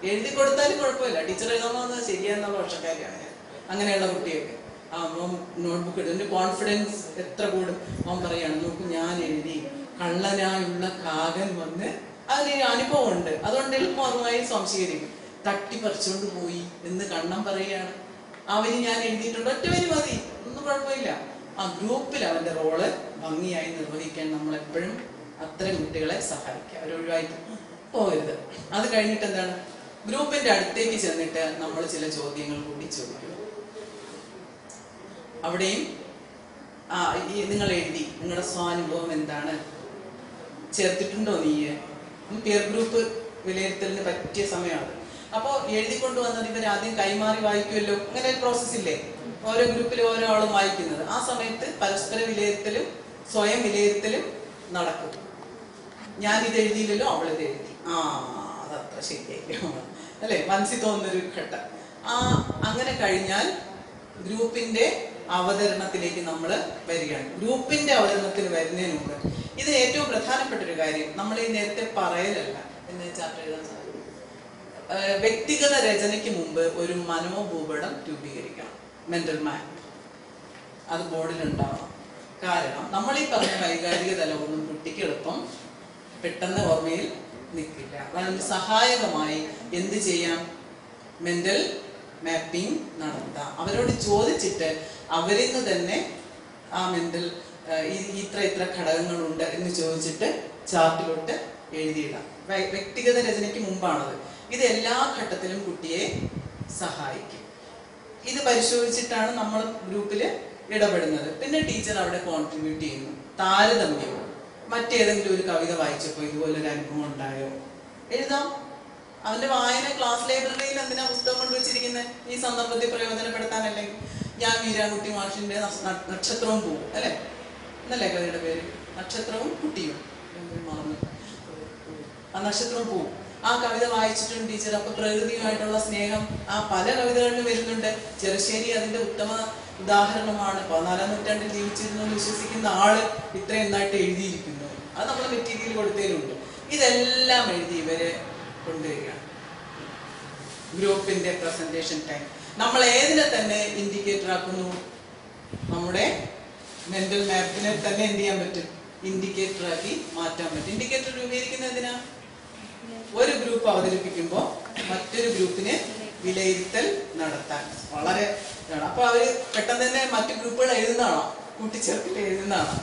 എഴുതി കൊടുത്താലും കുഴപ്പമില്ല, ടീച്ചർ എഴുതാമെന്നത് ശരിയാന്നുള്ള പക്ഷക്കാരിയാണ് ഞാൻ. അങ്ങനെയുള്ള കുട്ടിയൊക്കെ നോട്ട്ബുക്ക് എടുത്ത് കോൺഫിഡൻസ് എത്ര കൂടും. അവൻ പറയാണ്, നോക്ക് ഞാൻ എഴുതി, കള്ളനായുള്ള കാകൻ വന്ന്, അതിനൊരു അനുഭവം ഉണ്ട്, അതുകൊണ്ട് എളുപ്പമായി സംശീകരിക്കും. തട്ടിപ്പറിച്ചുകൊണ്ട് പോയി എന്ന് കണ്ണം പറയുകയാണ്. അവന് ഞാൻ എഴുതിയിട്ടുണ്ട്, ഒറ്റ വരി മതി, ഒന്നും കുഴപ്പമില്ല. ഗ്രൂപ്പിൽ അവന്റെ റോള് ഭംഗിയായി നിർവഹിക്കാൻ നമ്മൾ എപ്പോഴും അത്തരം കുട്ടികളെ സഹായിക്കുക. അവരൊഴിവായി പോകരുത്. അത് കഴിഞ്ഞിട്ട് എന്താണ്? ഗ്രൂപ്പിന്റെ അടുത്തേക്ക് ചെന്നിട്ട് നമ്മൾ ചില ചോദ്യങ്ങൾ കൂടി ചോദിക്കും. അവിടെയും നിങ്ങൾ എഴുതി, നിങ്ങളുടെ സ്വാനുഭവം എന്താണ്? ചേർത്തിട്ടുണ്ടോ നീ? പിയർ ഗ്രൂപ്പ് വിലയിരുത്തലിന് പറ്റിയ സമയമാണ്. അപ്പോൾ എഴുതിക്കൊണ്ടുവന്നത് ഇവർ ആദ്യം കൈമാറി വായിക്കുമല്ലോ, അങ്ങനെ ഒരു പ്രോസസ് ഇല്ലേ? ഓരോ ഗ്രൂപ്പിലും ഓരോ ആളും വായിക്കുന്നത്. ആ സമയത്ത് പരസ്പര വിലയിരുത്തലും സ്വയം വിലയിരുത്തലും നടക്കും. ഞാൻ ഇത് എഴുതിയില്ലല്ലോ, അവളിത് എഴുതി, അതത്ര ശരിയായില്ലോ, അല്ലെ? മനസ്സിൽ തോന്നുന്നൊരു ഘട്ടം. അങ്ങനെ കഴിഞ്ഞാൽ ഗ്രൂപ്പിന്റെ അവതരണത്തിലേക്ക് നമ്മൾ വരികയാണ്. ഗ്രൂപ്പിന്റെ അവതരണത്തിന് വരുന്നതിന് മുമ്പ് ഇത് ഏറ്റവും പ്രധാനപ്പെട്ട ഒരു കാര്യം, നമ്മൾ ഈ നേരത്തെ പറയലല്ല എന്ന് ചാപ്റ്റർ എഴുതാൻ സാധിക്കും. വ്യക്തിഗത രചനയ്ക്ക് മുമ്പ് ഒരു മനോഭൂപടം രൂപീകരിക്കണം, മെന്റൽ മാപ്പ്. അത് ബോർഡിൽ ഉണ്ടാവണം. കാരണം നമ്മൾ ഈ പറഞ്ഞ വൈകാരിക തലമൊന്നും കുട്ടിക്ക് എളുപ്പം പെട്ടെന്ന് ഓർമ്മയിൽ നിൽക്കില്ല. അതിന് സഹായകമായി എന്ത് ചെയ്യാം? മെന്റൽ മാപ്പിംഗ് നടത്താം. അവരോട് ചോദിച്ചിട്ട് അവരിൽ നിന്ന് തന്നെ ആ മെന്റൽ ഇത്ര ഘടകങ്ങളുണ്ട് എന്ന് ചോദിച്ചിട്ട് ചാർട്ടിലോട്ട് എഴുതിയിടാം. വ്യക്തിഗത രചനയ്ക്ക് മുമ്പാണത്. ഇത് എല്ലാ ഘട്ടത്തിലും കുട്ടിയെ സഹായിക്കും. ഇത് പരിശോധിച്ചിട്ടാണ് നമ്മൾ ഗ്രൂപ്പിൽ ഇടപെടുന്നത്. പിന്നെ ടീച്ചർ അവിടെ കോൺട്രിബ്യൂട്ട് ചെയ്യുന്നു. താരതമ്യവും മറ്റേതെങ്കിലും ഒരു കവിത വായിച്ചപ്പോൾ ഇതുപോലൊരു അനുഭവം ഉണ്ടായോ? എഴുതാം. അവന്റെ വായന ക്ലാസ് ലൈബ്രറിയിൽ എന്തിനാ പുസ്തകം കൊണ്ടുവച്ചിരിക്കുന്നത്? ഈ സന്ദർഭത്തിൽ പ്രയോജനപ്പെടുത്താനല്ലെങ്കിൽ. ഞാൻ വീരാൻകുട്ടി മാഷിന്റെ നക്ഷത്രവും പോവും, അല്ലെ? എന്നല്ലേ കവിതയുടെ പേര്? നക്ഷത്രവും കുട്ടിയും മറന്നു. ആ നക്ഷത്രവും പോവും. ആ കവിത വായിച്ചിട്ടുണ്ട് ടീച്ചർ. അപ്പൊ പ്രകൃതിയുമായിട്ടുള്ള സ്നേഹം പല കവിതകളിലും വരുന്നുണ്ട്. ചെറുശ്ശേരി അതിന്റെ ഉത്തമ ഉദാഹരണമാണ്. 14ാം നൂറ്റാണ്ടിൽ ജീവിച്ചിരുന്നു വിശ്വസിക്കുന്ന ആള് ഇത്രയും നന്നായിട്ട് എഴുതിയിരിക്കുന്നു. അത് നമ്മൾ മെറ്റീരിയൽ കൊടുത്തതിലുണ്ട്. ഇതെല്ലാം എഴുതി ഇവരെ കൊണ്ടുവരികയാണ്. ഗ്രൂപ്പിന്റെ പ്രസന്റേഷൻ ടൈം നമ്മൾ ഏതിനെ തന്നെ ഇൻഡിക്കേറ്റർ ആക്കുന്നു? നമ്മുടെ മെന്റൽ മാപ്പിനെ തന്നെ എന്ത് ചെയ്യാൻ പറ്റും? ഇൻഡിക്കേറ്റർ ആക്കി മാറ്റാൻ പറ്റും. ഇൻഡിക്കേറ്റർ രൂപീകരിക്കുന്നത് എന്തിനാ? ഒരു ഗ്രൂപ്പ് അവതരിപ്പിക്കുമ്പോൾ മറ്റൊരു ഗ്രൂപ്പിന് വിലയിരുത്തൽ നടത്താൻ വളരെ ഇതാണ്. അപ്പൊ അവര് പെട്ടെന്ന് തന്നെ മറ്റു ഗ്രൂപ്പുകൾ എഴുതുന്നതാണോ, കൂട്ടിച്ചേർത്തിട്ട് എഴുതുന്നതാണോ?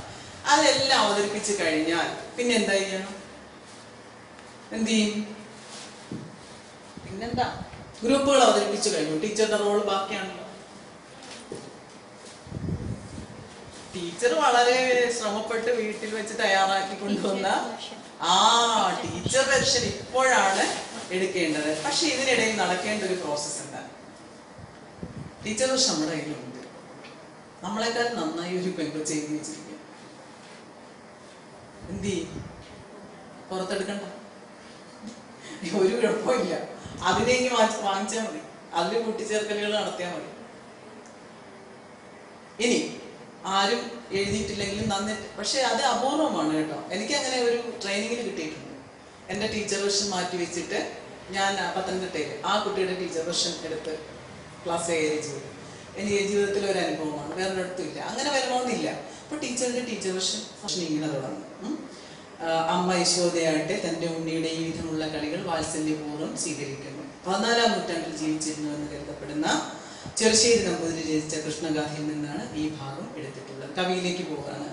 അതെല്ലാം അവതരിപ്പിച്ച് കഴിഞ്ഞാൽ പിന്നെ എന്താ ചെയ്യണം? എന്ത് ചെയ്യും? പിന്നെന്താ, ഗ്രൂപ്പുകൾ അവതരിപ്പിച്ചു കഴിഞ്ഞു, ടീച്ചറുടെ റോള് ബാക്കിയാണല്ലോ. ടീച്ചർ വളരെ ശ്രമപ്പെട്ട് വീട്ടിൽ വെച്ച് തയ്യാറാക്കി കൊണ്ടുവന്ന ടീച്ചർ വെർഷൻ ഇപ്പോഴാണ് എടുക്കേണ്ടത്. പക്ഷെ ഇതിനിടയിൽ നടക്കേണ്ട ഒരു പ്രോസസ് എന്താണ്? ടീച്ചർ വെർഷൻ നമ്മുടെ കയ്യിലുണ്ട്, നമ്മളെക്കാൾ നന്നായി ഒരു പെങ്കൊച്ച് എഴുതി വെച്ചിരിക്കും. എന്ത് ചെയ്യും? പുറത്തെടുക്കണ്ട, ഒരു കുഴപ്പമില്ല, അതിനെ വാങ്ങിച്ചാൽ മതി, അതിൽ കൂട്ടിച്ചേർക്കലുകൾ നടത്തിയാൽ മതി. ഇനി ആരും എഴുതിയിട്ടില്ലെങ്കിലും നന്നിട്ട്, പക്ഷെ അത് അപൂർവമാണ് കേട്ടോ. എനിക്ക് അങ്ങനെ ഒരു ട്രെയിനിങ്ങിൽ കിട്ടിയിട്ടുണ്ട്. എൻ്റെ ടീച്ചർ വെർഷൻ മാറ്റി വെച്ചിട്ട് ഞാൻ പത്തനംതിട്ടയിൽ ആ കുട്ടിയുടെ ടീച്ചർ വെർഷൻ എടുത്ത് ക്ലാസ് കൈകാര്യം ചെയ്തു. എനിക്ക് ജീവിതത്തിൽ ഒരു അനുഭവമാണ്, വേറൊരിടത്തും ഇല്ല. അങ്ങനെ വരണമെന്നില്ല. അപ്പൊ ടീച്ചറിന്റെ ടീച്ചർ വെർഷൻ ഇങ്ങനെ തുടങ്ങും. അമ്മ യശോദയായിട്ട് തന്റെ ഉണ്ണിയുടെ ഈ വിധമുള്ള കളികൾ വാത്സല്യപൂർവ്വം സ്വീകരിക്കുന്നു. 14-ാം നൂറ്റാണ്ടിൽ ജീവിച്ചിരുന്നു എന്ന് കരുതപ്പെടുന്ന ചെറുശ്ശേരി നമ്പൂതിരി രചിച്ച കൃഷ്ണഗാഥയിൽ നിന്നാണ് ഈ ഭാഗം എടുത്തിട്ടുള്ളത്. കവിയിലേക്ക് പോവുകയാണ്.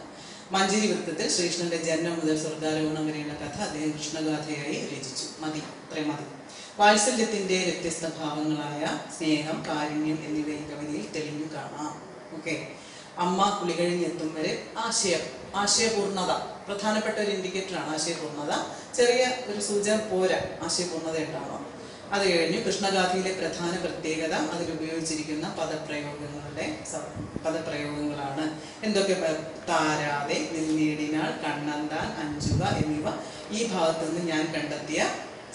മഞ്ചേരി വൃത്തത്തിൽ ശ്രീകൃഷ്ണന്റെ ജന്മം മുതൽ സ്വർഗാരോഹണം വരെയുള്ള കഥ അദ്ദേഹം കൃഷ്ണഗാഥയായി രചിച്ചു. മതി, അത്രയും മതി. വാത്സല്യത്തിന്റെ വ്യത്യസ്ത ഭാവങ്ങളായ സ്നേഹം, കാരുണ്യം എന്നിവ ഈ കവിതയിൽ തെളിഞ്ഞു കാണാം. ഓക്കെ. അമ്മ കുളി കഴിഞ്ഞെത്തും വരെ ആശയപൂർണത പ്രധാനപ്പെട്ട ഒരു ഇൻഡിക്കേറ്ററാണ്. ആശയപൂർണത ചെറിയ ഒരു സൂചന പോരാ, ആശയപൂർണത ഉണ്ടാവണം. അത് കഴിഞ്ഞു കൃഷ്ണഗാഥയിലെ പ്രധാന പ്രത്യേകത അതിലുപയോഗിച്ചിരിക്കുന്ന പദപ്രയോഗങ്ങളാണ്. എന്തൊക്കെ? താരാതെ, നിന്നീടിനാൾ, കണ്ണന്താൻ, അഞ്ചുക എന്നിവ ഈ ഭാഗത്തു നിന്ന് ഞാൻ കണ്ടെത്തിയ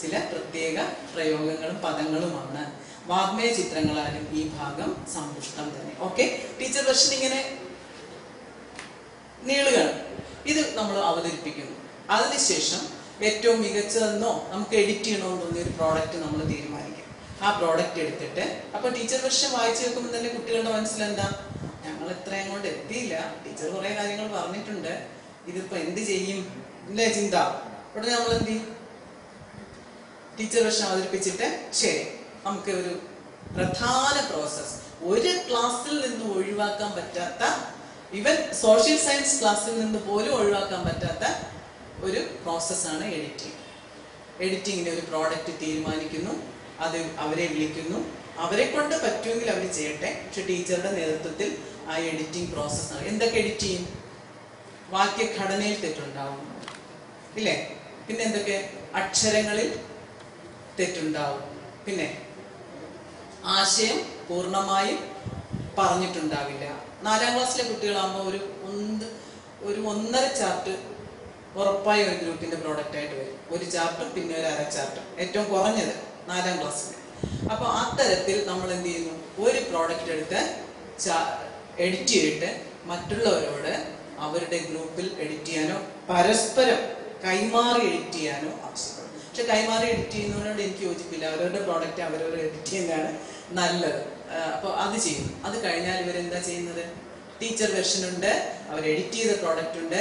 ചില പ്രത്യേക പ്രയോഗങ്ങളും പദങ്ങളുമാണ്. വാഗ്മയ ചിത്രങ്ങളാലും ഈ ഭാഗം സമ്പുഷ്ടം തന്നെ. ഓക്കെ. ടീച്ചർ വെർഷൻ ഇങ്ങനെ നീളുകയാണ്. ഇത് നമ്മൾ അവതരിപ്പിക്കുന്നു. അതിനുശേഷം ഏറ്റവും മികച്ചതെന്നോ നമുക്ക് എഡിറ്റ് ചെയ്യണമെന്ന് തോന്നിയ ഒരു പ്രോഡക്റ്റ് നമ്മൾ തീരുമാനിക്കും. ആ പ്രോഡക്റ്റ് എടുത്തിട്ട് അപ്പൊ ടീച്ചർ വെർഷൻ വായിച്ചു വെക്കുമ്പോൾ തന്നെ കുട്ടികളുടെ മനസ്സിലെന്താ, ഞങ്ങൾ ഇത്രയും കൊണ്ട് എത്തിയില്ല, ടീച്ചർ കുറെ കാര്യങ്ങൾ പറഞ്ഞിട്ടുണ്ട്, ഇതിപ്പോ എന്ത് ചെയ്യും ഇല്ലേ ചിന്ത. ഉടനെ നമ്മൾ എന്ത് ചെയ്യും? ടീച്ചർ വെർഷൻ അവതരിപ്പിച്ചിട്ട് ശരി, നമുക്ക് ഒരു പ്രധാന പ്രോസസ്, ഒരു ക്ലാസ്സിൽ നിന്ന് ഒഴിവാക്കാൻ പറ്റാത്ത, ഈവൻ സോഷ്യൽ സയൻസ് ക്ലാസ്സിൽ നിന്ന് പോലും ഒഴിവാക്കാൻ പറ്റാത്ത ഒരു പ്രോസസ്സാണ് എഡിറ്റിംഗ്. എഡിറ്റിങ്ങിന്റെ ഒരു പ്രോഡക്റ്റ് തീരുമാനിക്കുന്നു, അത് അവരെ വിളിക്കുന്നു, അവരെ കൊണ്ട് പറ്റുമെങ്കിൽ അവർ ചെയ്യട്ടെ. പക്ഷെ ടീച്ചറുടെ നേതൃത്വത്തിൽ ആ എഡിറ്റിംഗ് പ്രോസസ്സാണ്. എന്തൊക്കെ എഡിറ്റ് ചെയ്യും? വാക്യഘടനയിൽ തെറ്റുണ്ടാവും ഇല്ലേ? പിന്നെ എന്തൊക്കെ? അക്ഷരങ്ങളിൽ തെറ്റുണ്ടാവും. പിന്നെ ആശയം പൂർണ്ണമായും പറഞ്ഞിട്ടുണ്ടാവില്ല. 4-ാം ക്ലാസ്സിലെ കുട്ടികളാകുമ്പോൾ ഒരു 1.5 ചാപ്റ്റ് ഉറപ്പായി ഒരു ഗ്രൂപ്പിന്റെ പ്രോഡക്റ്റ് ആയിട്ട് വരും. ഒരു ചാപ്റ്റർ പിന്നെ ഒരു അര ചാപ്റ്റർ, ഏറ്റവും കുറഞ്ഞത് 4-ാം ക്ലാസ്സിൽ. അപ്പൊ അത്തരത്തിൽ നമ്മൾ എന്ത് ചെയ്യുന്നു? ഒരു പ്രോഡക്റ്റ് എടുത്ത് എഡിറ്റ് ചെയ്തിട്ട് മറ്റുള്ളവരോട് അവരുടെ ഗ്രൂപ്പിൽ എഡിറ്റ് ചെയ്യാനോ പരസ്പരം കൈമാറി എഡിറ്റ് ചെയ്യാനോ ആവശ്യപ്പെടും. പക്ഷെ കൈമാറി എഡിറ്റ് ചെയ്യുന്നതിനോട് എനിക്ക് യോജിപ്പില്ല. അവരവരുടെ പ്രോഡക്റ്റ് അവരവർ എഡിറ്റ് ചെയ്യുന്നതാണ് നല്ലത്. അപ്പോൾ അത് ചെയ്യുന്നു. അത് കഴിഞ്ഞാൽ ഇവരെന്താ ചെയ്യുന്നത്? ടീച്ചർ വെർഷൻ ഉണ്ട്, അവർ എഡിറ്റ് ചെയ്ത പ്രോഡക്റ്റ് ഉണ്ട്.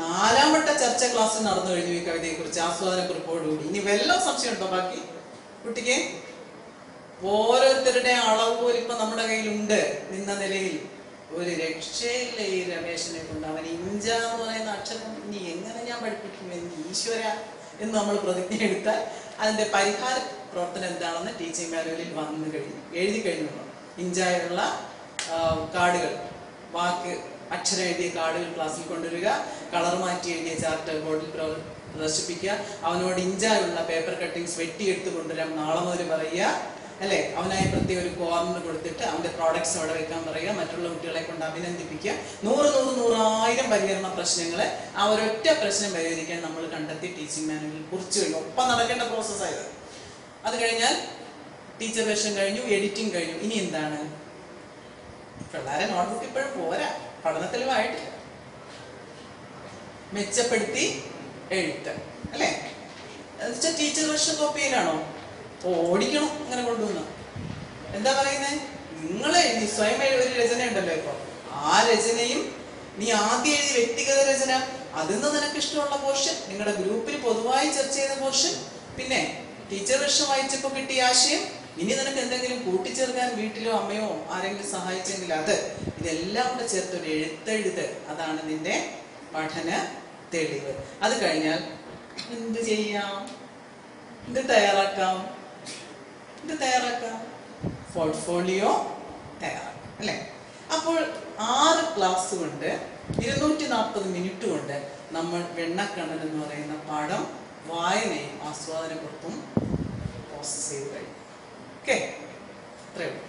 4-ാം വട്ട ചർച്ച ക്ലാസ് നടന്നു കഴിഞ്ഞു ഈ കവിതയെ കുറിച്ച് ആസ്വാദനക്കുറിപ്പോടുകൂടി. ഇനി വല്ല സംശയം ഉണ്ടോ ബാക്കി കുട്ടിക്ക്? ഓരോരുത്തരുടെ അളവ് പോലും ഇപ്പൊ നമ്മുടെ കയ്യിലുണ്ട്. നിന്ന നിലയിൽ ഒരു രക്ഷയില്ല ഈ രമേശനെ കൊണ്ട്. അവൻ ഇഞ്ച എന്ന് പറയുന്ന അക്ഷരം ഇനി എങ്ങനെ ഞാൻ പഠിപ്പിക്കും എന്ന് ഈശ്വര എന്ന് നമ്മൾ പ്രതിജ്ഞ എടുത്താൽ അതിന്റെ പരിഹാര പ്രവർത്തനം എന്താണെന്ന് ടീച്ചിങ് മാനുവലിൽ വന്നു കഴിഞ്ഞു, എഴുതി കഴിഞ്ഞു. ഇഞ്ചായുള്ള കാർഡുകൾ, വാക്ക് അക്ഷരം എഴുതിയ കാർഡുകൾ ക്ലാസ്സിൽ കൊണ്ടുവരിക, കളർ മാറ്റി എഴുതിയ ചാർട്ട് ബോർഡിൽ പ്രദർശിപ്പിക്കുക, അവനോട് ഇഞ്ചായുള്ള പേപ്പർ കട്ടിങ്സ് വെട്ടിയെടുത്ത് കൊണ്ടുവരാൻ നാളെ മുതൽ പറയുക അല്ലെ. അവനായി പ്രത്യേക ഒരു കോർണർ കൊടുത്തിട്ട് അവന്റെ പ്രോഡക്ട്സ് അവിടെ വെക്കാൻ പറയുക, മറ്റുള്ള കുട്ടികളെ കൊണ്ട് അഭിനന്ദിപ്പിക്കുക. 100,000 പരിഹരണ പ്രശ്നങ്ങളെ ആ ഒരൊറ്റ പ്രശ്നം പരിഹരിക്കാൻ നമ്മൾ കണ്ടെത്തി ടീച്ചിങ് മാനുവലിൽ കുറിച്ച് കഴിഞ്ഞു. ഒപ്പം നടക്കേണ്ട പ്രോസസ്സായത്. അത് കഴിഞ്ഞാൽ ടീച്ചർ വെർഷൻ കഴിഞ്ഞു, എഡിറ്റിംഗ് കഴിഞ്ഞു. ഇനി എന്താണ്? പിള്ളേരെ നോട്ട്ബുക്ക് ഇപ്പോഴും പോരാ, പഠന തെളിവായിട്ടില്ല. മെച്ചപ്പെടുത്തി എഴുത്ത് അല്ലെ. എന്നുവെച്ചാൽ ടീച്ചർ വെർഷൻ കോപ്പി ചെയ്യലാണോ? ഓടിക്കണം അങ്ങനെ കൊണ്ടുവന്ന. എന്താ പറയുന്നത്? നിങ്ങൾ എഴുതി സ്വയം ഒരു രചന ഉണ്ടല്ലോ ഇപ്പൊ, ആ രചനയും നീ ആദ്യം എഴുതി വ്യക്തിഗത രചന, അതിൽ നിന്ന് നിനക്ക് ഇഷ്ടമുള്ള പോർഷൻ, നിങ്ങളുടെ ഗ്രൂപ്പിൽ പൊതുവായി ചർച്ച ചെയ്ത പോർഷൻ, പിന്നെ ടീച്ചർ വർഷം വായിച്ചപ്പോൾ കിട്ടിയ ആശയം, ഇനി നിനക്ക് എന്തെങ്കിലും കൂട്ടിച്ചേർക്കാൻ വീട്ടിലോ അമ്മയോ ആരെങ്കിലും സഹായിച്ചെങ്കിൽ അത്, ഇതെല്ലാം കൂടെ ചേർത്തൊരു എഴുത്തെഴുത്. അതാണ് നിന്റെ പഠന തെളിവ്. അത് കഴിഞ്ഞാൽ എന്ത് ചെയ്യാം? ഇത് തയ്യാറാക്കാം. പോർട്ട്ഫോളിയോ തയ്യാറാക്കാം അല്ലേ? അപ്പോൾ 6 ക്ലാസ് കൊണ്ട് 240 മിനിറ്റ് കൊണ്ട് നമ്മൾ വെണ്ണക്കണ്ണൻ എന്ന് പറയുന്ന പാഠം വായനയും ആസ്വാദനക്കുറിപ്പും പ്രോസസ് ചെയ്ത് കഴിഞ്ഞു. ഓക്കെ, അത്രയേ ഉള്ളൂ.